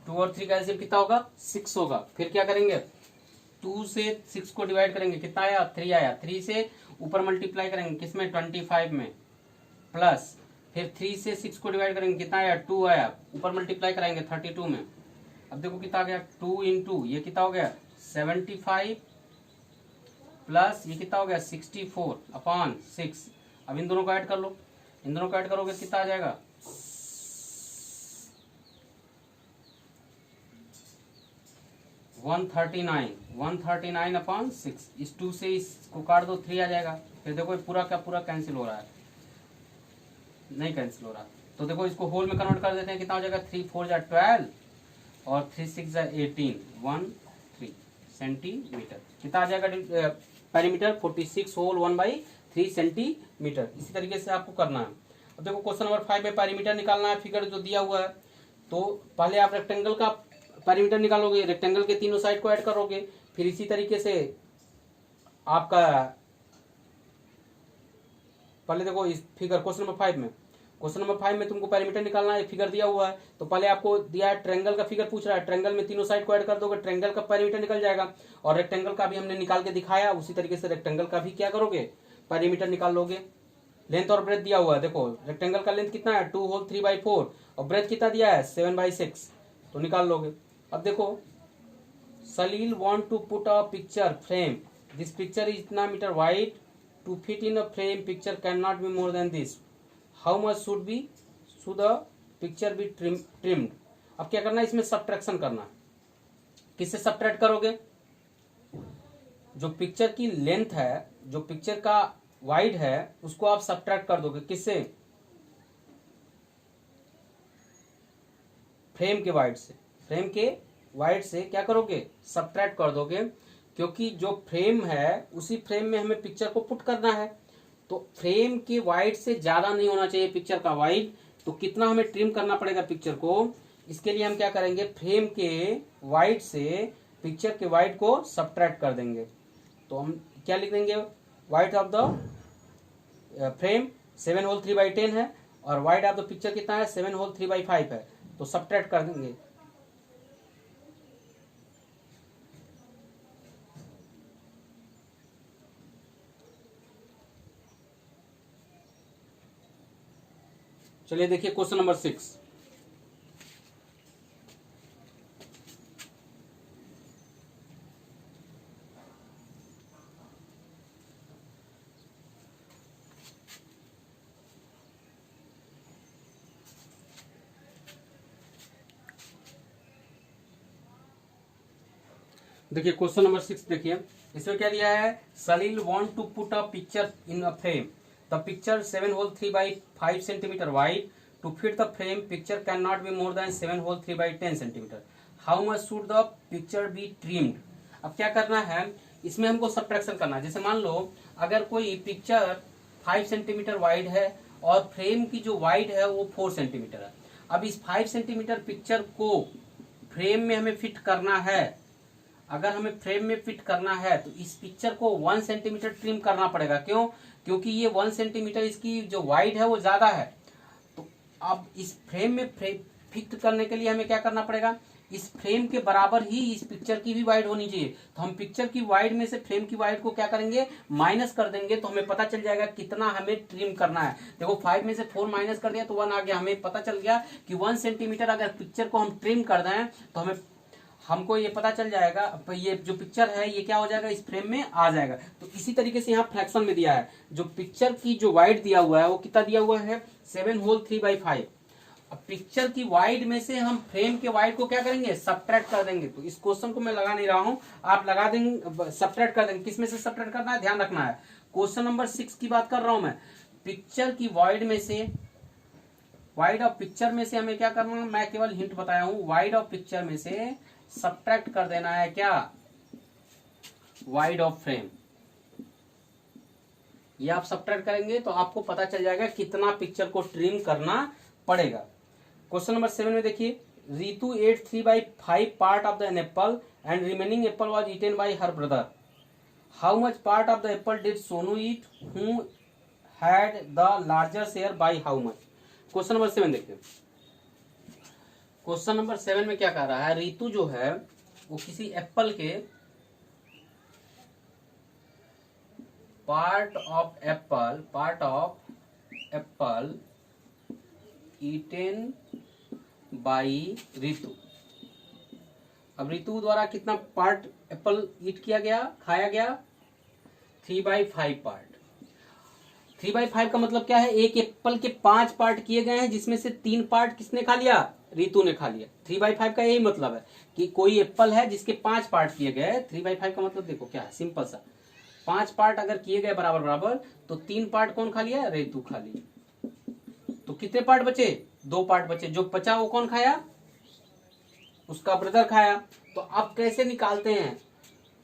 2 और 3 का एलसीएम कितना होगा 6 होगा। फिर क्या करेंगे, 2 से 6 को डिवाइड करेंगे, कितना आया 3 आया, 3 से ऊपर मल्टीप्लाई करेंगे किसमें 25 में, प्लस फिर 3 से 6 को डिवाइड करेंगे, कितना आया 2 आया, ऊपर मल्टीप्लाई कराएंगे 32 में। अब देखो कितना आ गया 2 इंटू ये कितना हो गया 75 प्लस ये कितना हो गया 64/6। अब इन दोनों को ऐड कर लो, इन दोनों को ऐड करोगे कितना आ जाएगा 139/6। इस 2 से इसको काट दो 3 आ जाएगा। फिर देखो पूरा का पूरा कैंसिल हो रहा है, नहीं कैंसिल हो रहा, तो देखो इसको होल में कन्वर्ट कर देते हैं, कितना हो जाएगा 3 4 जा 12 और 3 6 जा 18 13 सेंटीमीटर। कितना आ जाएगा पेरीमीटर 46 होल 1/3 सेंटीमीटर। इसी तरीके से आपको करना है। अब देखो क्वेश्चन नंबर 5 में पेरीमीटर निकालना है, फिगर जो दिया हुआ है, तो पहले आप रेक्टेंगल का पेरीमीटर निकालोगे, रेक्टेंगल के तीनों साइड को ऐड करोगे, फिर इसी तरीके से आपका पहले देखो इस फिगर क्वेश्चन नंबर 5 में, क्वेश्चन नंबर 5 में तुमको पेरीमीटर निकालना है, फिगर दिया हुआ है, तो पहले आपको दिया है ट्रायंगल का फिगर पूछ रहा है, ट्रायंगल में तीनों साइड को ऐड कर दोगे, ट्रायंगल का पेरीमीटर निकल जाएगा। और रेक्टेंगल का भी हमने निकाल के दिखाया, उसी तरीके से रेक्टेंगल का भी क्या करोगे पेरीमीटर निकाल लोगे। लेंथ और ब्रेथ दिया हुआ है, देखो रेक्टेंगल का लेंथ कितना है 2 होल 3/4 और ब्रेथ कितना दिया है 7/6, तो निकाल लोगे। अब देखो Salil want to put a picture frame, this picture is इतना metre wide, to fit in a frame picture can not be more than this, how much should the picture be trimmed. अब क्या करना है, इसमें सब्ट्रैक्शन करना है। किससे subtract करोगे, जो पिक्चर की लेंथ है, जो पिक्चर का वाइड है, उसको आप सब्ट्रैक्ट कर दोगे, किससे, फ्रेम के वाइड से, फ्रेम के वाइड से क्या करोगे सब्ट्रैक्ट कर दोगे, क्योंकि जो फ्रेम है उसी फ्रेम में हमें पिक्चर को पुट करना है, तो फ्रेम के वाइड से ज्यादा नहीं होना चाहिए पिक्चर का वाइड, तो कितना हमें ट्रिम करना पड़ेगा पिक्चर को, इसके लिए हम क्या करेंगे फ्रेम के वाइड से पिक्चर के वाइड को सब्ट्रैक्ट कर देंगे। तो हम क्या लिख देंगे, wide of the frame 7 whole 3/10 है और वाइड ऑफ द पिक्चर कितना है 7 होल 3/5 है, तो सब्ट्रैक्ट कर देंगे। चलिए देखिए क्वेश्चन नंबर 6। देखिए क्वेश्चन नंबर 6 देखिए, इसमें क्या दिया है, Salil want to put a picture in a frame, the picture 7 whole 3/5 centimetre wide, to fit the frame picture can not be more than 7 whole 3/10 centimetre, how much should the picture be trimmed. अब क्या करना है, इसमें हमको subtraction करना है। जैसे मान लो अगर कोई पिक्चर 5 सेंटीमीटर वाइड है और फ्रेम की जो वाइड है वो 4 सेंटीमीटर है। अब इस 5 सेंटीमीटर पिक्चर को फ्रेम में हमें फिट करना है। अगर हमें फ्रेम में फिट करना है तो इस पिक्चर को 1 सेंटीमीटर ट्रिम करना पड़ेगा। क्यों? क्योंकि ये 1 सेंटीमीटर इसकी जो वाइड है वो ज्यादा है। तो अब इस फ्रेम में फिट करने के लिए हमें क्या करना पड़ेगा, इस फ्रेम के बराबर ही इस पिक्चर की भी वाइड होनी चाहिए। तो हम पिक्चर की वाइड में से फ्रेम की वाइड को क्या करेंगे, माइनस कर देंगे, तो हमें पता चल जाएगा कितना हमें ट्रिम करना है। देखो 5 में से 4 माइनस कर दिया तो 1 आ गया। हमें पता चल गया कि 1 सेंटीमीटर अगर पिक्चर को हम ट्रिम कर दें तो हमको ये पता चल जाएगा, ये जो पिक्चर है ये क्या हो जाएगा, इस फ्रेम में आ जाएगा। तो इसी तरीके से यहाँ फ्रैक्शन में दिया है, जो पिक्चर की जो वाइड दिया हुआ है वो कितना दिया हुआ है 7 होल 3/5। अब पिक्चर की वाइड में से हम फ्रेम के वाइड को क्या करेंगे, सब्ट्रैक्ट कर देंगे। तो इस क्वेश्चन को मैं लगा नहीं रहा हूं, आप लगा देंगे, सब्ट्रैक्ट कर देंगे। किस में से सब्ट्रैक्ट करना है, ध्यान रखना है। क्वेश्चन नंबर 6 की बात कर रहा हूं मैं। पिक्चर की वाइड में से, वाइड ऑफ पिक्चर में से हमें क्या करना है, मैं केवल हिंट बताया हूं। वाइड ऑफ पिक्चर में से सब्ट्रैक्ट कर देना है क्या, वाइड ऑफ फ्रेम। ये आप सब्ट्रैक्ट करेंगे तो आपको पता चल जाएगा कितना पिक्चर को ट्रिम करना पड़ेगा। क्वेश्चन नंबर 7 में देखिए, Ritu ate 3/5 part of the an apple and remaining apple was eaten by her brother, how much part of the apple did Sonu eat, who had the larger share by how much. Question number 7 देखिए, question number 7 में क्या कह रहा है, रितु जो है वो किसी एप्पल के part of Apple eaten by Ritu. अब रितु द्वारा कितना पार्ट एप्पल ईट किया गया, खाया गया, 3/5 पार्ट। 3/5 का मतलब क्या है, एक एप्पल के 5 पार्ट किए गए हैं, जिसमें से 3 पार्ट किसने खा लिया, रितु ने खा लिया। 3/5 का यही मतलब है कि कोई एप्पल है जिसके 5 पार्ट किए गए। 3/5 का मतलब देखो क्या है, सिंपल सा, 5 पार्ट अगर किए गए बराबर बराबर तो 3 पार्ट कौन खा लिया, रितु खा लिया। तो कितने पार्ट बचे, 2 पार्ट बचे। जो बचा वो कौन खाया, उसका ब्रदर खाया। तो अब कैसे निकालते हैं,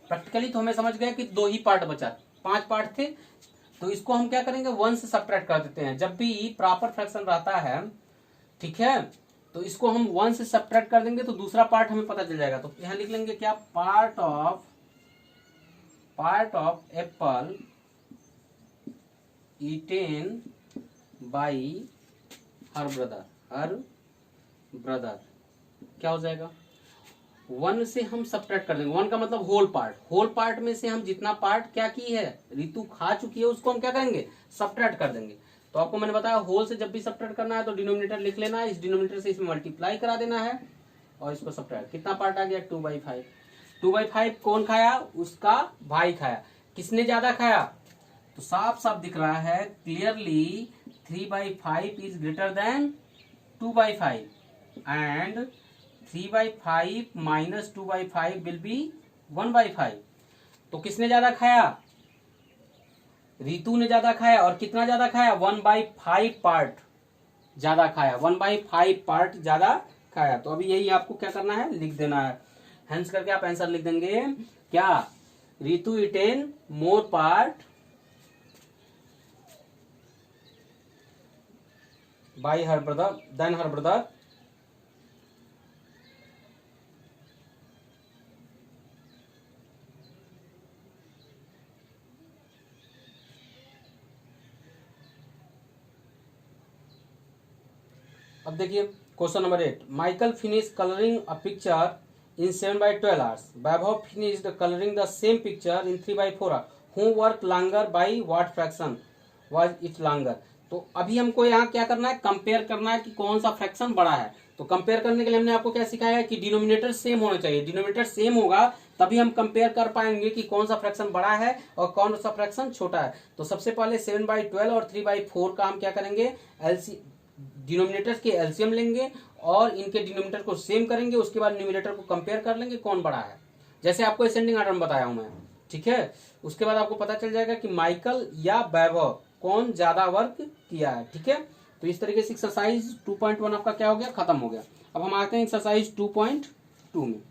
प्रैक्टिकली तो हमें समझ गए कि 2 ही पार्ट बचा, 5 पार्ट थे। तो इसको हम क्या करेंगे, 1 से सब्ट्रैक्ट कर देते हैं। जब भी प्रॉपर फ्रैक्शन रहता है, ठीक है, तो इसको हम 1 से सब्ट्रैक्ट कर देंगे तो दूसरा पार्ट हमें पता चल जाएगा। तो यहां लिख लेंगे क्या, part of Apple eaten by her brother क्या हो जाएगा, 1 से हम सब्ट्रैक्ट कर देंगे। 1 का मतलब होल पार्ट में से हम जितना पार्ट क्या की है, रितु खा चुकी है, उसको हम क्या करेंगे, सब्ट्रैक्ट कर देंगे। तो आपको मैंने बताया होल से जब भी सब्ट्रैक्ट करना है तो डिनोमिनेटर लिख लेना है, इस डिनोमिनेटर से इसमें मल्टीप्लाई करा देना है और इसको सब्ट्रैक्ट। कितना पार्ट आ गया, 2/5। 2/5 कौन खाया, उसका भाई खाया। किसने ज्यादा खाया, तो साफ साफ दिख रहा है clearly 3/5 is greater than 2/5 and 3/5 minus 2/5 will be 1/5। तो किसने ज्यादा खाया, रितु ने ज्यादा खाया। और कितना ज्यादा खाया, 1/5 पार्ट ज्यादा खाया, 1/5 पार्ट ज्यादा खाया। तो अभी यही आपको क्या करना है, लिख देना है। हेंस करके आप आंसर लिख देंगे क्या, Ritu eaten more part by her brother then her brother. अब देखिए question number 8, Michael finish colouring a picture in 7/12 hours. Vaibhav finished coloring the same picture in 3/4 hours. Who worked longer by what fraction was it longer? तो अभी हमको यहाँ क्या करना है, compare करना है कि कौन सा फ्रैक्शन बड़ा है। तो कंपेयर करने के लिए हमने आपको क्या सिखाया है कि डिनोमिनेटर सेम होना चाहिए। डिनोमिनेटर सेम होगा तभी हम कंपेयर कर पाएंगे कि कौन सा फ्रैक्शन बड़ा है और कौन सा फ्रैक्शन छोटा है। तो सबसे पहले 7/12 और 3/4 का हम क्या करेंगे, एलसी डिनोमिनेटर के एलसीएम लेंगे और इनके डिनोमिनेटर को सेम करेंगे। उसके बाद न्यूमिनेटर को कंपेयर कर लेंगे कौन बड़ा है, जैसे आपको असेंडिंग ऑर्डर में बताया हूं मैं, ठीक है। उसके बाद आपको पता चल जाएगा कि माइकल या वैभव कौन ज्यादा वर्क किया है, ठीक है। तो इस तरीके से एक्सरसाइज 2.1 आपका क्या हो गया, खत्म हो गया। अब हम आते हैं एक्सरसाइज 2.2 में।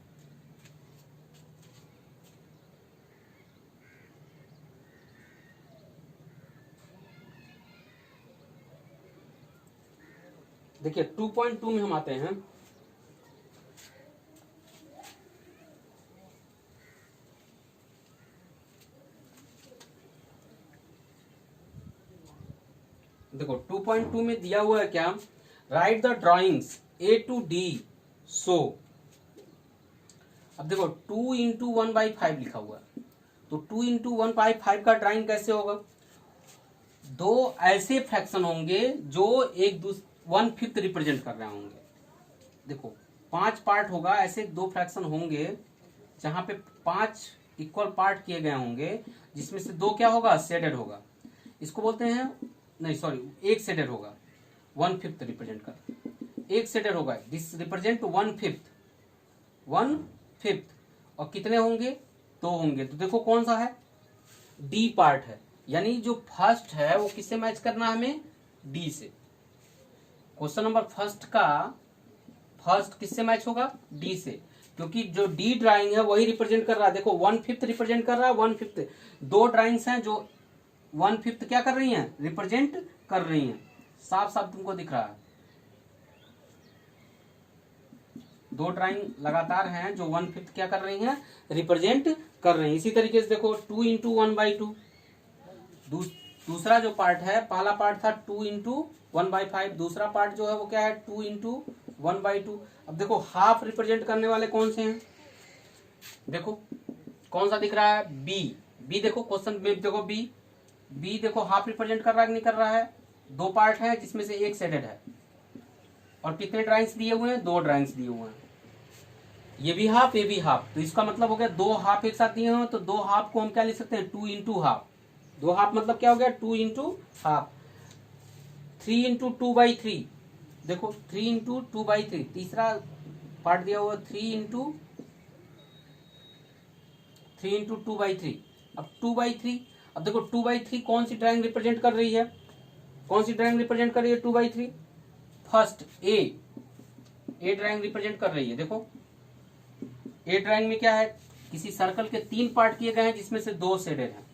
देखिए 2.2 में हम आते हैं। देखो 2.2 में दिया हुआ है क्या, right the drawings A to D सो। अब देखो 2 इंटू 1/5 लिखा हुआ है, तो 2 इंटू 1/5 का ड्राइंग कैसे होगा, दो ऐसे फ्रैक्शन होंगे जो एक 1/5 रिप्रेजेंट कर रहे होंगे। देखो 5 पार्ट होगा, ऐसे दो फ्रैक्शन होंगे जहां पे 5 इक्वल पार्ट किए गए होंगे, जिसमें से दो क्या होगा, शेडेड होगा। इसको बोलते हैं, नहीं सॉरी, एक शेडेड होगा, 1/5 रिप्रेजेंट कर, एक शेडेड होगा, दिस रिप्रेजेंट 1/5 और कितने होंगे, दो होंगे। तो देखो कौन सा है, डी पार्ट है, यानी जो फर्स्ट है वो किससे मैच करना है हमें, डी से। क्वेश्चन नंबर फर्स्ट का फर्स्ट किससे मैच होगा, डी से, क्योंकि जो डी ड्राइंग है वही रिप्रेजेंट कर रहा है। देखो 1/5 रिप्रेजेंट कर रहा है, 1/5 दो ड्राइंग्स हैं जो 1/5 क्या कर रही हैं, रिप्रेजेंट कर रही हैं। साफ साफ तुमको दिख रहा है, दो ड्राइंग लगातार हैं जो 1/5 क्या कर रही हैं, रिप्रेजेंट कर रही हैं। इसी तरीके से देखो 2 इंटू 1/2, दूसरा जो पार्ट है, पहला पार्ट था 2 इंटू 1/5, दूसरा पार्ट जो है वो क्या है, 2 इंटू 1/2। अब देखो हाफ रिप्रेजेंट करने वाले कौन से हैं, देखो कौन सा दिख रहा है, बी। बी देखो क्वेश्चन में देखो बी देखो हाफ रिप्रेजेंट कर रहा है कि नहीं कर रहा है, दो पार्ट है जिसमें से एक शेडेड है, और कितने ड्राइंग्स दिए हुए हैं, दो ड्राइंग्स दिए हुए हैं, ये भी हाफ ये भी हाफ। तो इसका मतलब हो गया दो हाफ एक साथ दिए हुए, तो दो हाफ को हम क्या लिख सकते हैं, 2 इंटू हाफ। दो हाफ मतलब क्या हो गया, 2 इंटू हाफ। 3 इंटू 2/3, देखो 3 इंटू 2/3, तीसरा पार्ट दिया हुआ 3 इंटू 2/3। अब 2/3, अब देखो 2/3 कौन सी ड्राइंग रिप्रेजेंट कर रही है, कौन सी ड्राइंग रिप्रेजेंट कर रही है 2/3, फर्स्ट ए ड्राइंग रिप्रेजेंट कर रही है। देखो ए ड्राइंग में क्या है, किसी सर्कल के 3 पार्ट किए गए हैं जिसमें से 2 शेडेड हैं,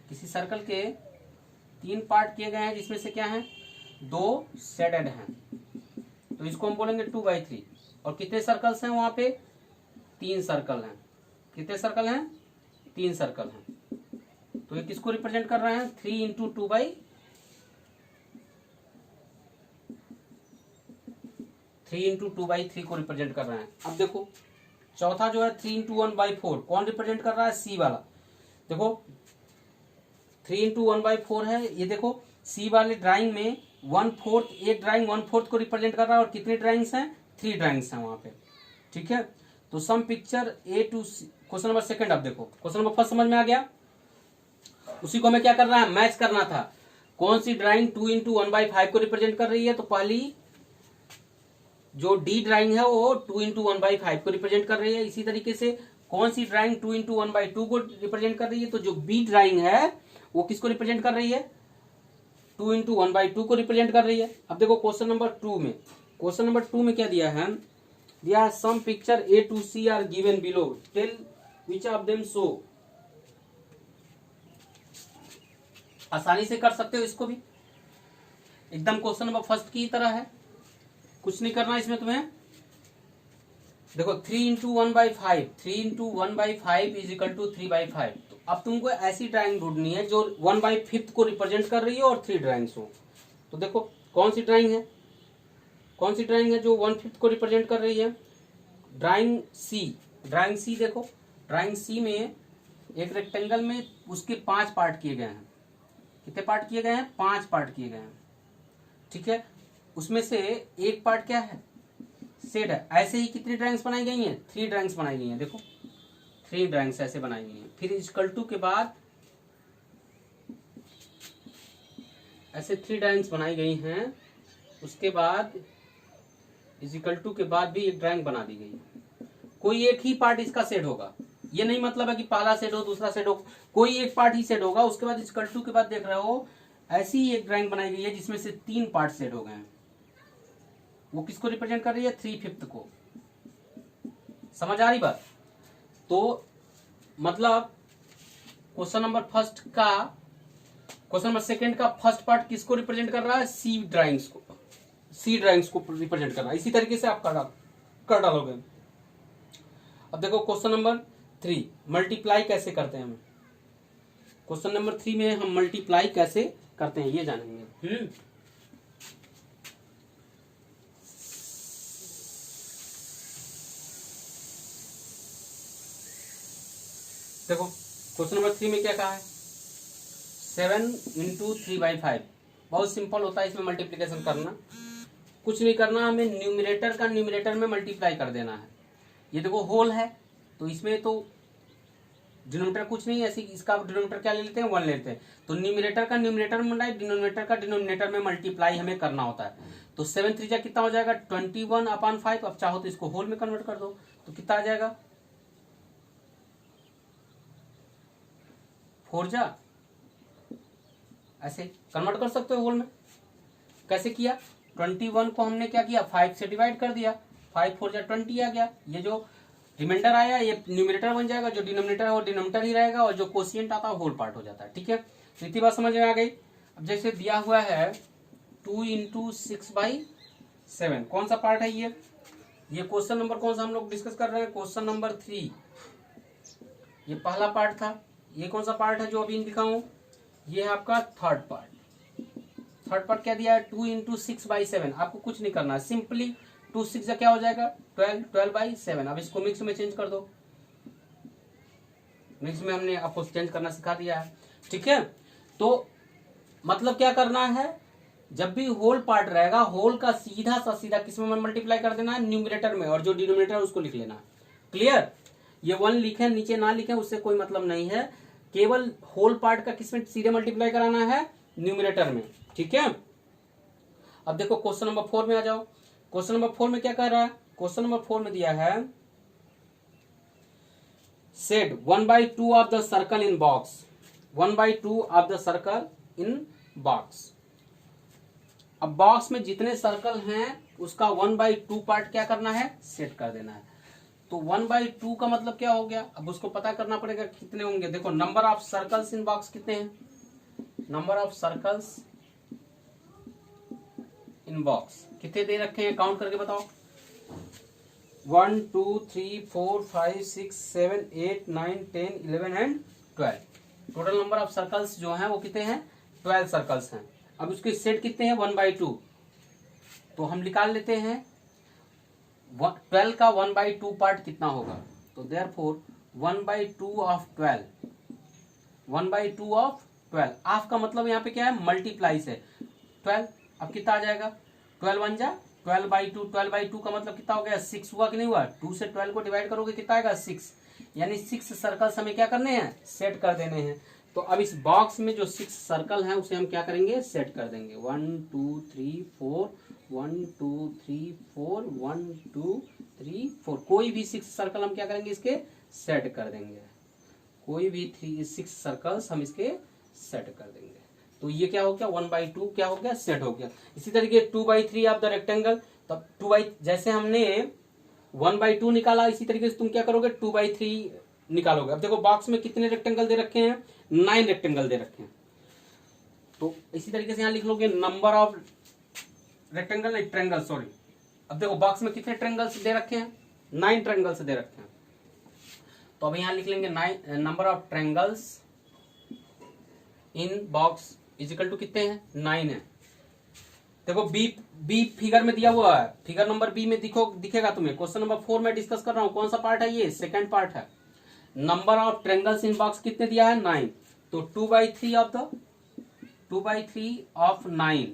किसी सर्कल के 3 पार्ट किए गए हैं जिसमें से क्या है, 2 शेडेड हैं, तो इसको हम बोलेंगे 2/3। और कितने सर्कल्स हैं वहां पे, 3 सर्कल हैं, कितने सर्कल हैं, 3 सर्कल हैं। तो ये किसको रिप्रेजेंट कर रहे हैं, 3 इंटू 2/3 को रिप्रेजेंट कर रहे हैं। अब देखो चौथा जो है 3 इंटू 1/4 कौन रिप्रेजेंट कर रहा है, सी वाला। देखो 3 इंटू 1/4 है, ये देखो सी वाले ड्राइंग में 1/4, एक ड्राइंग 1/4 को रिप्रेजेंट कर रहा है, और कितने ड्राइंग्स हैं, 3 ड्राइंग्स हैं वहां पे, ठीक है। तो some picture A to C, question number second. अब देखो क्वेश्चन नंबर फर्स्ट समझ में आ गया, उसी को हमें क्या करना है, मैच करना था। कौन सी ड्राइंग 2 इंटू 1/5 को रिप्रेजेंट कर रही है, तो पहली जो डी ड्राइंग है वो 2 इंटू 1/5 को रिप्रेजेंट कर रही है। इसी तरीके से कौन सी ड्राइंग 2 इंटू 1/2 को रिप्रेजेंट कर रही है, तो जो बी ड्राइंग है वो किसको रिप्रेजेंट कर रही है, 2 इंटू 1/2 को रिप्रेजेंट कर रही है। अब देखो क्वेश्चन नंबर 2 में, क्वेश्चन नंबर 2 में क्या दिया है, दिया है some picture A to C are given below, tell which of them show. आसानी से कर सकते हो इसको भी, एकदम क्वेश्चन नंबर फर्स्ट की तरह है, कुछ नहीं करना इसमें तुम्हें। देखो 3 into 1/5, 3 into 1/5 is equal to 3/5। तो अब तुमको ऐसी ड्राइंग ढूंढनी है जो 1/5 को रिप्रेजेंट कर रही है और 3 ड्राइंग्स हो। तो देखो कौन सी ड्राइंग है, कौन सी ड्राइंग है जो 1/5 को रिप्रेजेंट कर रही है? ड्राइंग सी। ड्राइंग सी देखो, ड्राइंग सी में एक रेक्टेंगल में उसके 5 पार्ट किए गए हैं। कितने पार्ट किए गए हैं? 5 पार्ट किए गए हैं। ठीक है, उसमें से एक पार्ट क्या है? शेड है। ऐसे ही कितनी ड्राइंग्स बनाई गई हैं? 3 ड्राइंग्स बनाई गई हैं। देखो 3 ड्राइंग्स ऐसे बनाई गई हैं। फिर इक्वल टू के बाद ऐसे 3 ड्राइंग्स बनाई गई हैं। उसके बाद इक्वल टू के बाद भी एक ड्राइंग बना दी गई है। कोई एक ही पार्ट इसका सेट होगा। ये नहीं मतलब है कि पहला सेट हो दूसरा सेट हो, कोई एक पार्ट ही सेट होगा। उसके बाद इक्वल टू के बाद देख रहे हो ऐसी ही एक ड्राइंग बनाई गई है जिसमें से 3 पार्ट सेट हो गए हैं। वो किसको रिप्रेजेंट कर रही है? 3/5 को। समझ आ रही बात? तो मतलब क्वेश्चन नंबर सेकंड का फर्स्ट पार्ट किसको रिप्रेजेंट कर रहा है? सी ड्राइंग्स को रिप्रेजेंट कर रहा है। इसी तरीके से आप कर डालोगे। अब देखो क्वेश्चन नंबर 3, मल्टीप्लाई कैसे करते हैं हम। क्वेश्चन नंबर 3 में हम मल्टीप्लाई कैसे करते हैं ये जानेंगे। देखो क्वेश्चन नंबर 3 में क्या कहा है? 7 × 3/5। बहुत सिंपल होता है इसमें मल्टीप्लीकेशन करना। कुछ नहीं करना, हमें न्यूमरेटर का न्यूमरेटर में मल्टीप्लाई कर देना है। ये देखो होल है तो इसमें तो डिनोमिनेटर कुछ नहीं है, ऐसे इसका डिनोमिनेटर क्या ले लेते हैं? 1 लेते हैं। तो न्यूमरेटर का न्यूमरेटर में डिनोमिनेटर का डिनोमिनेटर में मल्टीप्लाई हमें करना होता है। तो 7 3 कितना हो जाएगा? 21/5। अब चाहो तो इसको होल में कन्वर्ट कर दो तो कितना आ जाएगा? 4 जा, ऐसे कन्वर्ट कर सकते हो होल में। कैसे किया? 21 को हमने क्या किया? 5 से डिवाइड कर दिया। 5 4 जा 20 आ गया। ये जो रिमाइंडर आया ये न्यूमरेटर बन जाएगा, जो डिनोमिनेटर है वो डिनोमिनेटर ही रहेगा और जो कोशिएंट आता है होल पार्ट हो जाता है। ठीक है, तो इतनी बात समझ में आ गई। अब जैसे दिया हुआ है 2 × 6/7, कौन सा पार्ट है ये क्वेश्चन नंबर कौन सा हम लोग डिस्कस कर रहे हैं? Question number 3। ये पहला पार्ट था। ये कौन सा पार्ट है जो अभी लिखा हूं? ये है आपका थर्ड पार्ट। थर्ड पार्ट क्या दिया है? 2 × 6/7। आपको कुछ नहीं करना है, सिंपली 2 6 क्या हो जाएगा? 12/7। अब इसको मिक्स में चेंज कर दो। मिक्स में हमने आपको चेंज करना सिखा दिया है। ठीक है, तो मतलब क्या करना है? जब भी होल पार्ट रहेगा होल का सीधा किसमें मल्टीप्लाई कर देना है? न्यूमरेटर में, और जो डिनोमिनेटर है उसको लिख लेना है। क्लियर? ये 1 लिखे नीचे ना लिखे उससे कोई मतलब नहीं है, केवल होल पार्ट का किसमें सीधे मल्टीप्लाई कराना है? न्यूमरेटर में। ठीक है, अब देखो क्वेश्चन नंबर 4 में आ जाओ। क्वेश्चन नंबर 4 में क्या कह रहा है? क्वेश्चन नंबर 4 में दिया है set 1/2 of the circle in box. 1/2 of the circle in box. अब बॉक्स में जितने सर्कल हैं उसका 1/2 पार्ट क्या करना है? सेट कर देना है। तो 1/2 का मतलब क्या हो गया? अब उसको पता करना पड़ेगा कितने होंगे। देखो number of circles in box कितने हैं? Number of circles in box कितने दे रखे हैं? काउंट करके बताओ। 1 2 3 4 5 6 7 8 9 10 11 and 12। Total number of circles जो हैं वो कितने हैं? 12 सर्कल्स हैं। अब उसके सेट कितने हैं? 1/2। तो हम निकाल लेते हैं 12 का 1/2 पार्ट कितना होगा। तो देयरफॉर 1/2 ऑफ 12, 1/2 ऑफ 12। ऑफ का मतलब यहाँ पे क्या है? मल्टीप्लाई से 12। अब कितना आ जाएगा? 12 1 जा 12/2। 12/2 का मतलब कितना हो गया? 6 हुआ कि नहीं हुआ? 2 से 12 को डिवाइड करोगे कितना आएगा? 6। यानी 6 सर्कल्स हमें क्या करने हैं? सेट कर देने हैं। तो अब इस बॉक्स में जो 6 सर्कल हैं उसे हम क्या करेंगे? सेट कर देंगे। 1 2 3 4 1 2 3 4 1 2 3 4। कोई भी 6 सर्कल हम क्या करेंगे? इसके सेट कर देंगे। कोई भी 6 सर्कल्स हम इसके सेट कर देंगे। तो ये क्या हो गया? 1/2 क्या हो गया? सेट हो गया। इसी तरीके 2/3 ऑफ द रेक्टेंगल। तब जैसे हमने 1/2 निकाला इसी तरीके से तुम क्या करोगे? 2/3 निकालोगे। अब देखो बॉक्स में कितने रेक्टेंगल दे रखे हैं? 9 रेक्टेंगल दे रखे हैं। तो इसी तरीके से यहां लिख लोगे नंबर ऑफ रेक्टेंगल, नहीं ट्रेंगल, सॉरी। अब देखो बॉक्स में कितने ट्रेंगल्स दे रखे हैं? 9 ट्रेंगल्स दे रखे हैं। तो अब यहां लिख लेंगे number of triangles in box equal to कितने हैं? 9 है। देखो बी बी फिगर में दिया हुआ है, फिगर नंबर बी में दिखेगा तुम्हें। क्वेश्चन नंबर 4 में डिस्कस कर रहा हूं। कौन सा पार्ट है ये? सेकंड पार्ट है। Number of triangles in box कितने दिया है? 9। तो 2/3 ऑफ 9,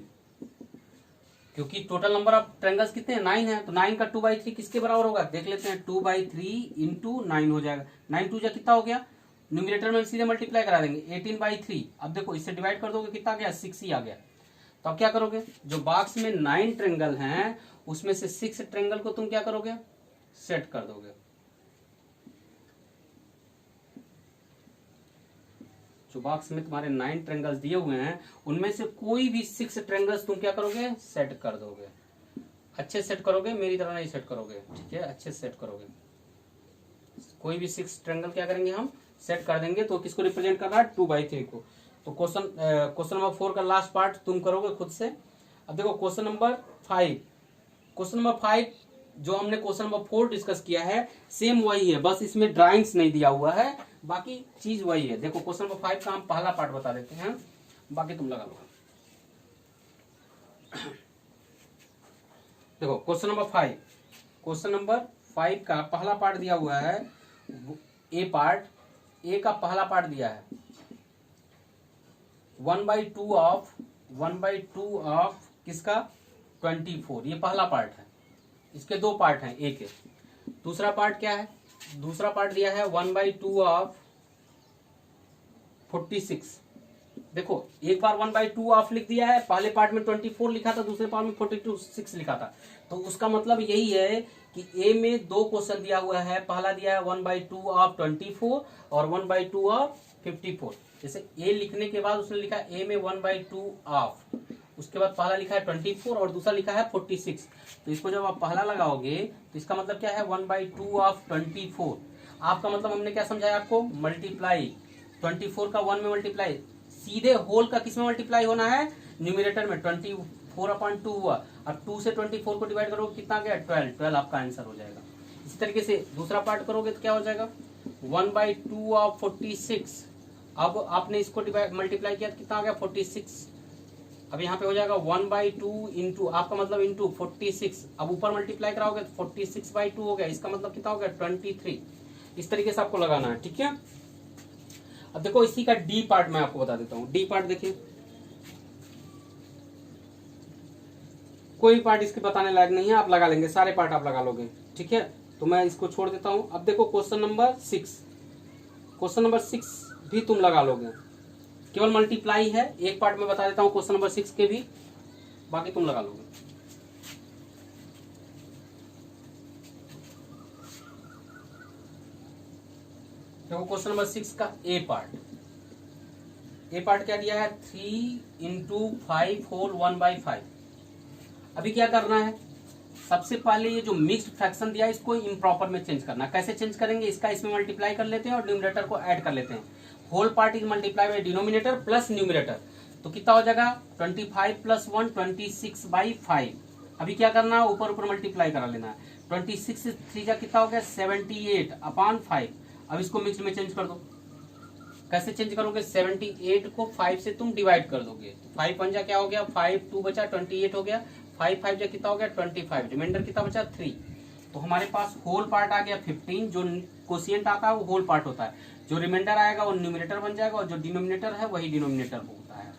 क्योंकि टोटल नंबर ऑफ ट्रेंगल्स कितने हैं? 9 है। तो 9 का 2/3 किसके बराबर होगा? देख लेते हैं। 2/3 इंटू 9 हो जाएगा। 9 2 जा कितना हो गया? न्यूमिनेटर में सीधे मल्टीप्लाई करा देंगे। 18/3। अब देखो इससे डिवाइड कर दोगे, कितना आ गया? 6 ही आ गया। तो अब क्या करोगे? जो बॉक्स में 9 ट्रेंगल हैं उसमें से 6 ट्रेंगल को तुम क्या करोगे? सेट कर दोगे। जो बॉक्स में तुम्हारे 9 ट्रेंगल्स दिए हुए हैं उनमें से कोई भी 6 ट्रेंगल्स तुम क्या करोगे? सेट कर दोगे। अच्छे सेट करोगे, मेरी तरह नहीं सेट करोगे, ठीक है? अच्छे सेट करोगे। कोई भी 6 ट्रेंगल क्या करेंगे? हम सेट कर देंगे। तो किसको रिप्रेजेंट कर रहा है? 2/3 को। तो क्वेश्चन नंबर 4 का लास्ट पार्ट तुम करोगे खुद से। अब देखो क्वेश्चन नंबर 5। क्वेश्चन नंबर 5 जो हमने क्वेश्चन नंबर 4 डिस्कस किया है सेम वही है, बस इसमें ड्राइंग्स नहीं दिया हुआ है, बाकी चीज वही है। देखो क्वेश्चन नंबर 5 का हम पहला पार्ट बता देते हैं, बाकी तुम लगा लो। देखो क्वेश्चन नंबर 5 का पहला पार्ट दिया हुआ है। ए पार्ट, ए का पहला पार्ट दिया है 1/2 ऑफ किसका? 24। ये पहला पार्ट है। इसके दो पार्ट हैं ए के। दूसरा पार्ट क्या है? दूसरा पार्ट दिया है 1/2 ऑफ 46। देखो एक बार 1/2 ऑफ लिख दिया है, पहले पार्ट में 24 लिखा था, दूसरे पार्ट में 46 लिखा था। तो उसका मतलब यही है कि ए में दो क्वेश्चन दिया हुआ है। पहला दिया है 1/2 ऑफ 24 और 1/2 ऑफ 54। जैसे ए लिखने के बाद उसने लिखा ए में 1/2 ऑफ, उसके बाद पहला लिखा है 24 और दूसरा लिखा है 46। तो इसको जब आप पहला लगाओगे तो इसका मतलब क्या है? 1/2 ऑफ 24। आपका मतलब हमने क्या समझाया आपको? मल्टीप्लाई। 24 का 1 में मल्टीप्लाई, सीधे होल का किस में मल्टीप्लाई होना है? न्यूमिनेटर में। 24/2 हुआ। अब 2 से 24 को डिवाइड करोगे, कितना आ गया? 12 आपका आंसर हो जाएगा। इसी तरीके से दूसरा पार्ट करोगे तो क्या हो जाएगा? 1/2 ऑफ 46। अब आपने इसको डिवाइड मल्टीप्लाई किया तो कितना आ गया? 46। अब यहाँ पे हो जाएगा 1/2 इंटू, आपका मतलब इंटू 46। अब ऊपर मल्टीप्लाई कराओगे तो 46/2 हो गया। इसका मतलब कितना हो गया? 23। इस तरीके से आपको लगाना है, ठीक है? अब देखो इसी का डी पार्ट मैं आपको बता देता हूँ। डी पार्ट देखिए, कोई पार्ट इसके बताने लायक नहीं है, आप लगा लेंगे, सारे पार्ट आप लगा लोगे, ठीक है? तो मैं इसको छोड़ देता हूं। अब देखो क्वेश्चन नंबर 6 भी तुम लगा लोगे, केवल मल्टीप्लाई है। एक पार्ट में बता देता हूं क्वेश्चन नंबर 6 के भी, बाकी तुम लगा लोगे। देखो क्वेश्चन नंबर 6 का ए पार्ट क्या दिया है? 3 × 5 होल 1/5। अभी क्या करना है? सबसे पहले ये जो मिक्स्ड फ्रैक्शन दिया है इसको इम्प्रॉपर में चेंज करना है। कैसे चेंज करेंगे? इसका इसमें मल्टीप्लाई कर लेते हैं और डिनोमिनेटर को ऐड कर लेते हैं। Whole part is multiply by denominator plus numerator. तो कितना हो जाएगा? 25 + 1 26/5। अभी क्या करना है? ऊपर ऊपर मल्टीप्लाई करा लेना है। 26 से 3 जा कितना हो गया? 78/5। अब इसको मिक्स्ड में चेंज कर दो। कैसे चेंज करोगे? 78 को 5 से तुम डिवाइड कर दोगे। 5 पंजा क्या हो गया? 5 2 बचा 28 हो गया। 5 5 जा कितना हो गया? 25। रिमाइंडर कितना बचा? 3। तो हमारे पास होल पार्ट आ गया 15। जो कोशिएंट आता है वो होल पार्ट होता है, जो रिमाइंडर आएगा वो न्यूमिनेटर बन जाएगा और जो डिनोमिनेटर है वही डिनोमिनेटर होता है।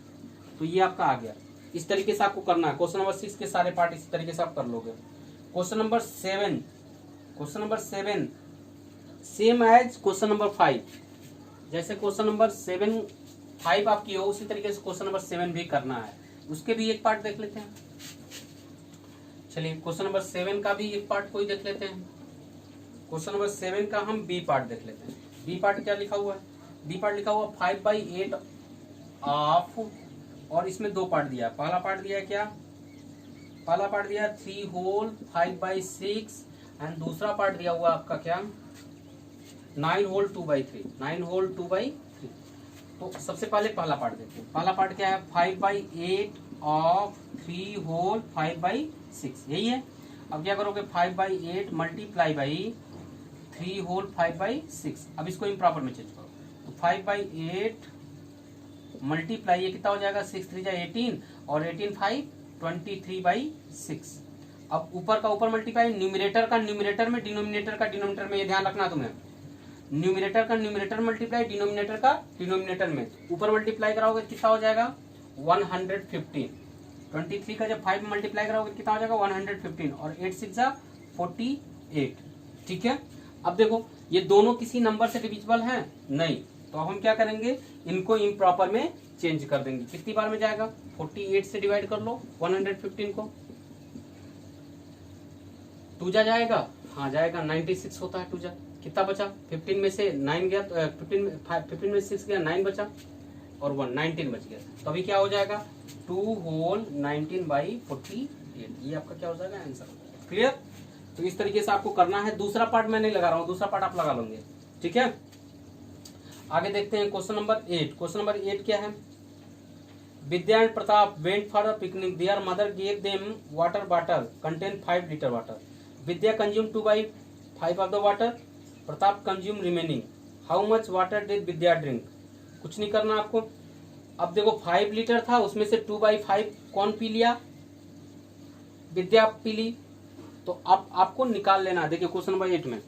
तो ये आपका आ गया। इस तरीके से आपको करना है। क्वेश्चन नंबर 6 के सारे पार्ट इस तरीके से आप कर लोगे। Question number 7 same as question number 5। जैसे क्वेश्चन नंबर 5 आपकी हो उसी तरीके से क्वेश्चन नंबर 7 भी करना है। उसके भी एक पार्ट देख लेते हैं। चलिए क्वेश्चन नंबर 7 का भी एक पार्ट कोई देख लेते हैं। क्वेश्चन नंबर 7 का हम बी पार्ट देख लेते हैं। बी पार्ट क्या लिखा हुआ है? बी पार्ट लिखा हुआ 5/8 ऑफ, और इसमें दो पार्ट दिया है। पहला पार्ट दिया है क्या? पहला पार्ट दिया है 3 होल 5/6 एंड दूसरा पार्ट दिया हुआ आपका क्या? 9 होल 2/3। 9 होल 2/3। तो सबसे पहले पहला पार्ट देखते हैं। पहला पार्ट क्या है? 5/8 ऑफ 3 होल 5/6, यही है। अब क्या करोगे? 5/8 मल्टीप्लाई बाई 3 होल 5/6। अब इसको इम्प्रॉपर में चेंज करो। तो 5/8 मल्टीप्लाई, ये कितना हो जाएगा? 6 3 जा 18 और 18 5 23/6। अब ऊपर का ऊपर मल्टीप्लाई, न्यूमरेटर का न्यूमरेटर में, डिनोमिनेटर का डिनोमिनेटर में, ये ध्यान रखना तुम्हें। न्यूमरेटर का न्यूमरेटर मल्टीप्लाई, डिनोमिनेटर का डिनोमिनेटर में। ऊपर मल्टीप्लाई कराओगे कितना हो जाएगा 115। 23 का जब 5 में मल्टीप्लाई कराओगे कितना हो जाएगा 115, और 8 6 जा 48। ठीक है। अब देखो ये दोनों किसी नंबर से डिविजिबल हैं नहीं, तो अब हम क्या करेंगे, इनको इम्प्रॉपर में चेंज कर देंगे। कितनी बार में जाएगा, 48 से डिवाइड कर लो 115 को, 2 जा जाएगा, हाँ जाएगा, 96 होता है 2 जा। कितना बचा, 15 में से 9 गया, 15 में 6 गया, 9 बचा, और 1 19 बच गया। तो अभी क्या हो जाएगा 2 होल 19/48। ये आपका क्या हो जाएगा, आंसर हो जाएगा। क्लियर। तो इस तरीके से आपको करना है। दूसरा पार्ट मैं नहीं लगा रहा हूं, दूसरा पार्ट आप लगा लोगे। ठीक है। आगे देखते हैं क्वेश्चन नंबर 8। क्वेश्चन नंबर 8 क्या है, Vidya and Pratap went for a picnic, their mother gave them water bottle contain 5 litre water. Vidya consume 2/5 of the water, Pratap consume remaining. How much water did Vidya drink. कुछ नहीं करना आपको। अब देखो 5 लीटर था, उसमें से 2/5 कौन पी लिया, विद्या पी ली। तो अब आपको निकाल लेना। देखिए क्वेश्चन नंबर 8 में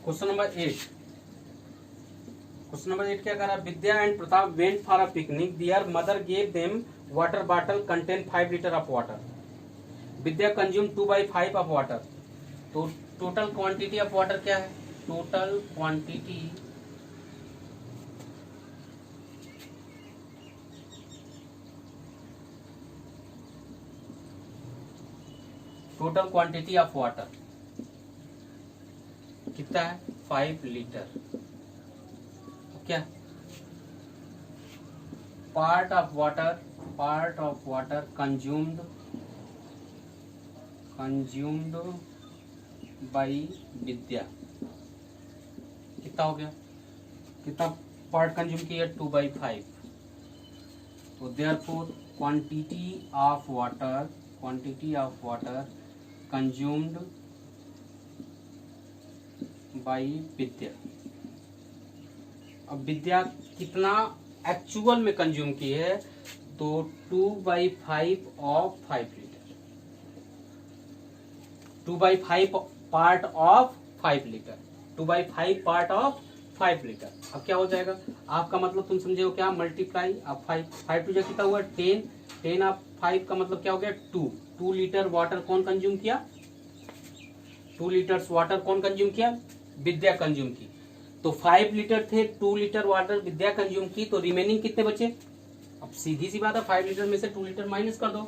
क्वेश्चन नंबर 8 क्या कर रहा है, Vidya and Pratap went for a picnic, their mother gave them water bottle contain 5 litre of water. Vidya consume 2/5 of water. तो टोटल क्वांटिटी ऑफ वाटर क्या है, टोटल क्वांटिटी ऑफ वाटर कितना है 5 लीटर। क्या part of water consumed by Vidya, कितना हो गया, कितना पार्ट कंज्यूम किया 2/5। तो therefore quantity of water consumed by Vidya. अब विद्या कितना एक्चुअल में कंज्यूम की है, तो 2/5 of 5 litre, 2/5 part of 5 litre, 2/5 part of 5 litre. अब क्या हो जाएगा आपका, मतलब तुम समझे हो क्या, मल्टीप्लाई। अब 5 टू जा कितना हुआ 10, 10 ऑफ 5 का मतलब क्या हो गया 2 लीटर वाटर कौन कंज्यूम किया, 2 लीटर्स वाटर कौन कंज्यूम किया, विद्या कंज्यूम की। तो 5 लीटर थे, 2 लीटर वाटर विद्या कंज्यूम की, तो रिमेनिंग कितने बचे। अब सीधी सी बात है 5 लीटर में से 2 लीटर माइनस कर दो।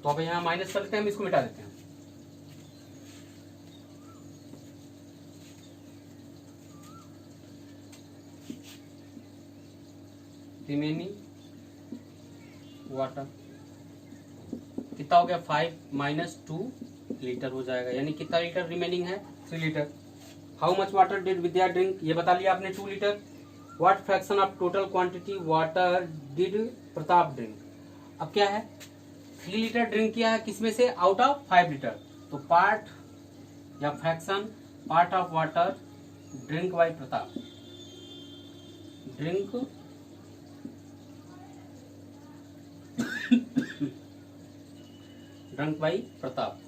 तो अब यहाँ माइनस कर देते हैं, हम इसको मिटा देते हैं। रिमेनिंग वाटर कितना हो गया 5 - 2 लीटर हो जाएगा, यानी कितना लीटर रिमेनिंग है 3 litre. How much water did Vidya drink, ये बता लिया आपने 2 litre. What fraction of total quantity water did Pratap drink. अब क्या है 3 लीटर ड्रिंक किया है, किसमें से, आउट ऑफ 5 लीटर। तो पार्ट या fraction part of water drink by Pratap, drink drunk by Pratap,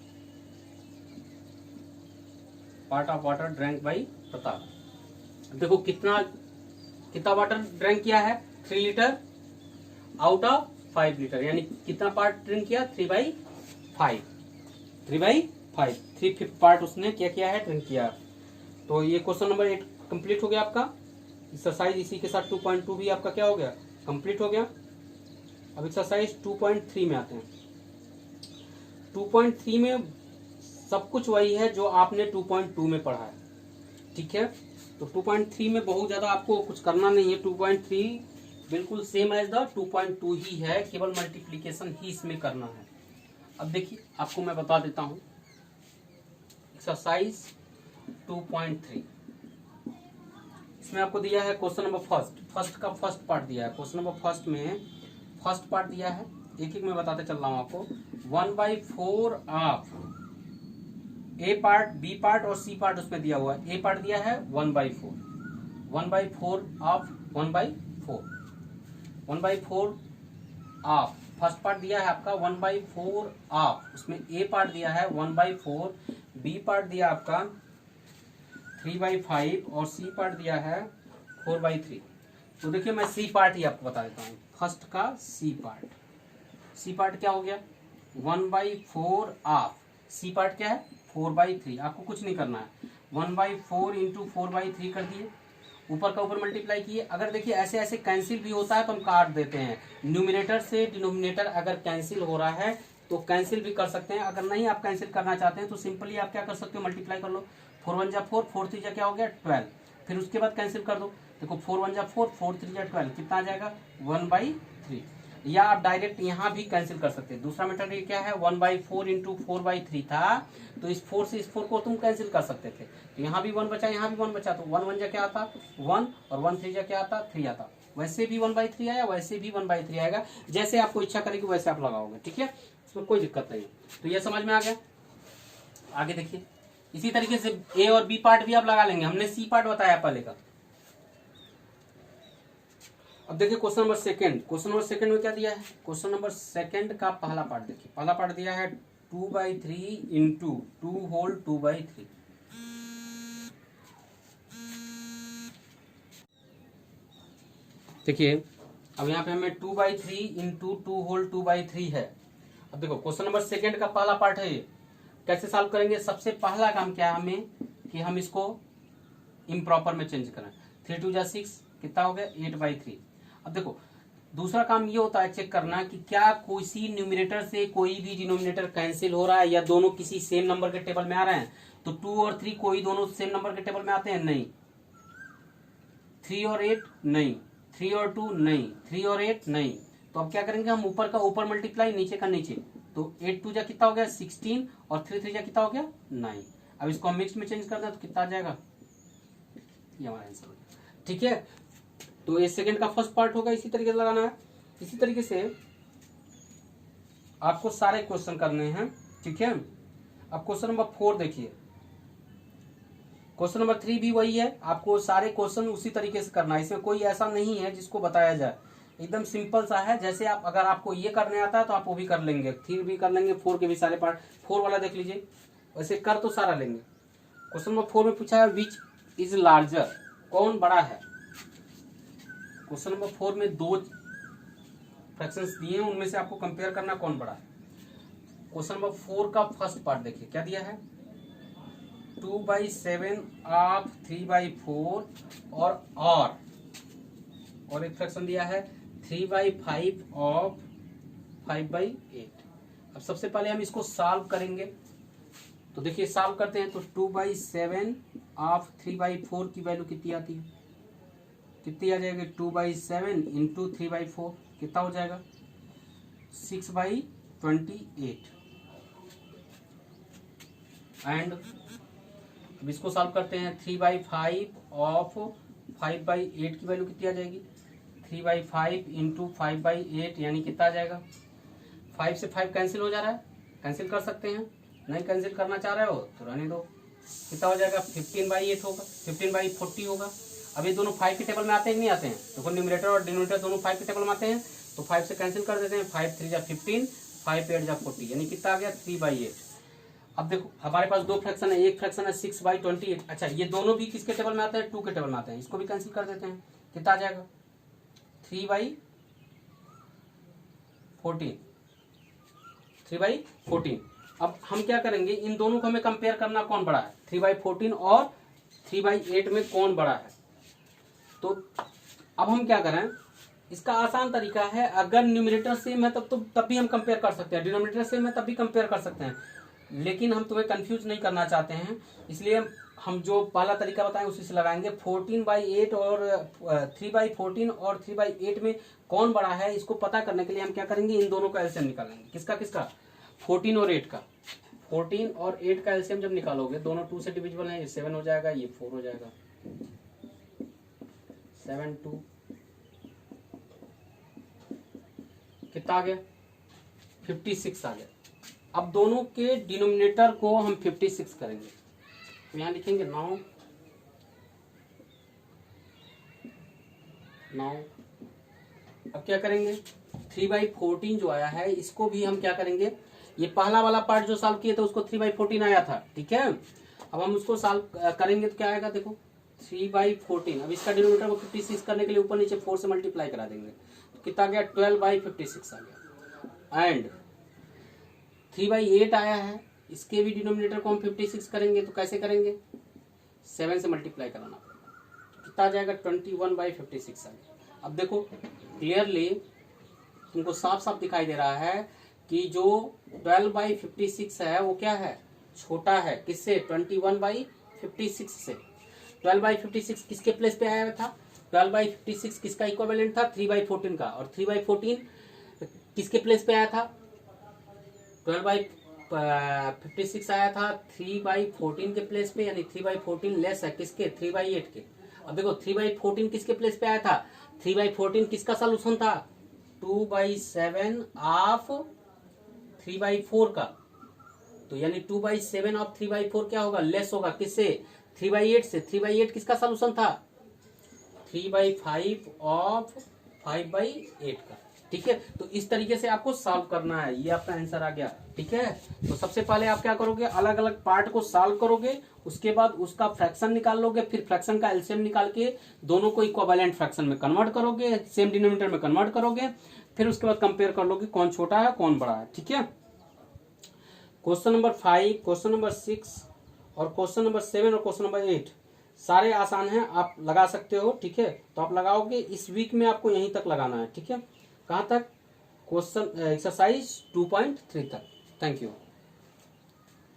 part of water drunk by Pratap. देखो कितना वाटर ड्रिंक किया है 3 लीटर आउट ऑफ 5 लीटर, यानी कितना पार्ट ड्रिंक किया 3/5, 3/5 पार्ट उसने क्या किया है ड्रिंक किया। तो ये क्वेश्चन नंबर 8 कंप्लीट हो गया आपका। एक्सरसाइज इसी के साथ 2.2 भी आपका क्या हो गया कंप्लीट हो गया। अब एक्सरसाइज 2.3 में आते हैं। 2.3 में सब कुछ वही है जो आपने 2.2 में पढ़ा है, ठीक है। तो 2.3 में बहुत ज्यादा आपको कुछ करना नहीं है। 2.3 बिल्कुल सेम एज द 2.2 ही है, केवल मल्टीप्लीकेशन ही इसमें करना है। अब देखिए आपको मैं बता देता हूं एक्सरसाइज 2.3, इसमें आपको दिया है क्वेश्चन नंबर फर्स्ट का फर्स्ट पार्ट दिया है। क्वेश्चन नंबर फर्स्ट में फर्स्ट पार्ट दिया है, एक एक में बताते चल रहा हूं आपको। 1/4 of A part, B part और सी पार्ट उसमें दिया हुआ है। ए पार्ट दिया है 1/4, 1/4 ऑफ 1/4, 1/4 ऑफ फर्स्ट पार्ट दिया है आपका 1/4 ऑफ, उसमें ए पार्ट दिया है 1/4, बी पार्ट दिया आपका 3/5 और सी पार्ट दिया है 4/3। तो देखिए मैं सी पार्ट ही आपको बता देता हूँ। फर्स्ट का सी पार्ट, सी पार्ट क्या हो गया 1/4 ऑफ, सी पार्ट क्या है 4/3। आपको कुछ नहीं करना है, 1/4 इंटू 4/3 कर दिए, ऊपर का ऊपर मल्टीप्लाई किए। अगर देखिए ऐसे ऐसे कैंसिल भी होता है तो हम काट देते हैं। न्यूमिनेटर से डिनोमिनेटर अगर कैंसिल हो रहा है तो कैंसिल भी कर सकते हैं। अगर नहीं आप कैंसिल करना चाहते हैं तो सिंपली आप क्या कर सकते हो, मल्टीप्लाई कर लो। 4 1 जा 4, 4 3 जा क्या हो गया 12, फिर उसके बाद कैंसिल कर दो। देखो 4 1 जा 4, 4 3 जा 12, कितना आ जाएगा 1/3। या आप डायरेक्ट यहाँ भी कैंसिल कर सकते हैं। दूसरा मेथड ये क्या है 1/4 इंटू 4/3 था, तो इस 4 से इस 4 को तुम कैंसिल कर सकते थे। तो यहाँ भी 1 बचा, यहाँ भी 1 बचा, तो 1 1 जा क्या आता 1 और 1 3 जा क्या आता 3 आता। वैसे भी 1/3 आया, वैसे भी 1/3 आएगा, जैसे आपको इच्छा करेगी वैसे आप लगाओगे। ठीक है, इसमें कोई दिक्कत नहीं। तो ये समझ में आ गया। आगे देखिए इसी तरीके से ए और बी पार्ट भी आप लगा लेंगे। हमने सी पार्ट बताया पहले का। अब देखिए question number second, question number second में क्या दिया है, क्वेश्चन नंबर सेकंड का पहला पार्ट देखिए। पहला पार्ट दिया है 2/3 इंटू 2 होल 2/3। देखिए अब यहाँ पे हमें 2/3 इंटू 2 होल 2/3 है। अब देखो क्वेश्चन नंबर सेकंड का पहला पार्ट है ये, कैसे सॉल्व करेंगे। सबसे पहला काम क्या है हमें कि हम इसको इम्प्रॉपर में चेंज करें। 3 2 जा 6, कितना हो गया 8/3। अब देखो दूसरा काम ये होता है चेक करना कि क्या किसी न्यूमिनेटर से कोई भी डिनोमिनेटर कैंसिल हो रहा है या दोनों किसी सेम नंबर के टेबल में आ रहे हैं। तो 2 और 3 कोई दोनों सेम नंबर के टेबल में आते हैं, नहीं। 3 और 8 नहीं, 3 और 2 नहीं, 3 और 8 नहीं। तो अब क्या करेंगे हम ऊपर का ऊपर मल्टीप्लाई, नीचे का नीचे। तो 8 2 जा कितना हो गया 16 और 3 3 जा कितना हो गया 9। अब इसको हम मिक्स में चेंज कर दें तो कितना आ जाएगा, ये हमारा आंसर हो गया। ठीक है, तो ये सेकंड का फर्स्ट पार्ट होगा, इसी तरीके से लगाना है। इसी तरीके से आपको सारे क्वेश्चन करने हैं। ठीक है, अब क्वेश्चन नंबर 4 देखिए। क्वेश्चन नंबर 3 भी वही है, आपको सारे क्वेश्चन उसी तरीके से करना है। इसमें कोई ऐसा नहीं है जिसको बताया जाए, एकदम सिंपल सा है। जैसे आप अगर आपको ये करने आता है तो आप वो भी कर लेंगे, 3 भी कर लेंगे, 4 के भी सारे पार्ट। 4 वाला देख लीजिए, वैसे कर तो सारा लेंगे। क्वेश्चन नंबर 4 में पूछा है विच इज लार्जर, कौन बड़ा है। क्वेश्चन नंबर 4 में 2 फ्रैक्शंस दिए हैं, उनमें से आपको कंपेयर करना कौन बड़ा है। क्वेश्चन नंबर 4 का फर्स्ट पार्ट देखिए क्या दिया है 2/7 ऑफ 3/4 और एक फ्रैक्शन दिया है 3/5 ऑफ 5/8। अब सबसे पहले हम इसको सॉल्व करेंगे। तो देखिए सॉल्व करते हैं तो 2/7 ऑफ 3/4 की वैल्यू कितनी आती है, कितनी आ जाएगी 2/7 इंटू 3/4 कितना हो जाएगा 6/28। एंड अब इसको सॉल्व करते हैं 3/5 ऑफ 5/8 की वैल्यू कितनी आ जाएगी 3/5 इंटू 5/8 यानी कितना आ जाएगा। 5 से 5 कैंसिल हो जा रहा है, कैंसिल कर सकते हैं। नहीं कैंसिल करना चाह रहे हो तो रहने दो। कितना हो जाएगा 15/8 होगा, 15/40 होगा। अब ये दोनों 5 के टेबल में आते हैं कि नहीं आते हैं, तो न्यूमरेटर और डिनोमिनेटर दोनों 5 के टेबल में आते हैं। तो 5 से कैंसिल कर देते हैं, 5 3 जा 15, 5 8 जा 40 यानी कितना आ गया 3/8। अब देखो हमारे पास 2 फ्रैक्शन है, एक फ्रैक्शन है 6/28। अच्छा ये दोनों भी किसके टेबल में आते हैं 2 के टेबल में आते हैं, इसको भी कैंसिल कर देते हैं। कितना आ जाएगा 3/14, 3/14। अब हम क्या करेंगे इन दोनों को हमें कंपेयर करना कौन बड़ा है, 3/14 और 3/8 में कौन बड़ा है। तो अब हम क्या करें, इसका आसान तरीका है, अगर न्यूमरेटर सेम है तब भी हम कंपेयर कर सकते हैं, डिनोमिनेटर सेम है तब भी कंपेयर कर सकते हैं। लेकिन हम तुम्हें कंफ्यूज नहीं करना चाहते हैं, इसलिए हम जो पहला तरीका बताएं उसी से लगाएंगे। 14/8 और 3/14 और 3/8 में कौन बड़ा है, इसको पता करने के लिए हम क्या करेंगे इन दोनों का एलसीएम निकालेंगे। किसका किसका 14 और 8 का। 14 और 8 का एलसीएम जब निकालोगे, दोनों 2 से डिविजिबल है, ये 7 हो जाएगा, ये 4 हो जाएगा। 7 2 कितना आ गया 56 आ गया। अब दोनों के डिनोमिनेटर को हम 56 करेंगे, तो यहां लिखेंगे 9 अब क्या करेंगे, 3/14 जो आया है इसको भी हम क्या करेंगे, ये पहला वाला पार्ट जो सॉल्व किए थे उसको 3/14 आया था, ठीक है। अब हम उसको सॉल्व करेंगे तो क्या आएगा, देखो 3/14। अब इसका डिनोमिनेटर को 56 करने के लिए ऊपर नीचे 4 से मल्टीप्लाई करा देंगे, तो कितना गया, 12/56 आ गया। एंड 3/8 आया है, इसके भी डिनोमिनेटर को हम 56 करेंगे, तो कैसे करेंगे, 7 से मल्टीप्लाई कराना पड़ेगा, कितना आ जाएगा, 21/56 आ गया। अब देखो क्लियरली तुमको साफ साफ दिखाई दे रहा है कि जो 12/56 है वो क्या है, छोटा है, किससे, 21/56 से। 12/56 किसके प्लेस पे आया था, 12/56 किसका इक्विवेलेंट था, 3/14 का, और 3/14 किसके प्लेस पे आया था, 12/56 आया था 3/14 के प्लेस पे, यानी 3/14 लेस है किसके, 3/8 के। अब देखो 3/14 किसके प्लेस पे आया था, 3/14 किसका सोल्यूशन था, 2/7 ऑफ 3/4 का, तो यानी 2/7 ऑफ 3/4 क्या होगा, लेस होगा किससे, 3/8 से। 3/8 किसका सोल्यूशन था, 3/5 ऑफ 5/8 का, ठीक है। तो इस तरीके से आपको सॉल्व करना है, ये आपका आंसर आ गया, ठीक है। तो सबसे पहले आप क्या करोगे, अलग अलग पार्ट को सॉल्व करोगे, उसके बाद उसका फ्रैक्शन निकाल लोगे, फिर फ्रैक्शन का एलसीएम निकाल के दोनों को इक्विवेलेंट फ्रैक्शन में कन्वर्ट करोगे, सेम डिनोमिनेटर में कन्वर्ट करोगे, फिर उसके बाद कंपेयर कर लोगे कौन छोटा है कौन बड़ा है, ठीक है। क्वेश्चन नंबर 5, क्वेश्चन नंबर 6 और क्वेश्चन नंबर 7 और क्वेश्चन नंबर 8 सारे आसान हैं, आप लगा सकते हो, ठीक है। तो आप लगाओगे, इस वीक में आपको यहीं तक लगाना है, ठीक है। कहाँ तक, क्वेश्चन एक्सरसाइज 2.3 तक। Thank you.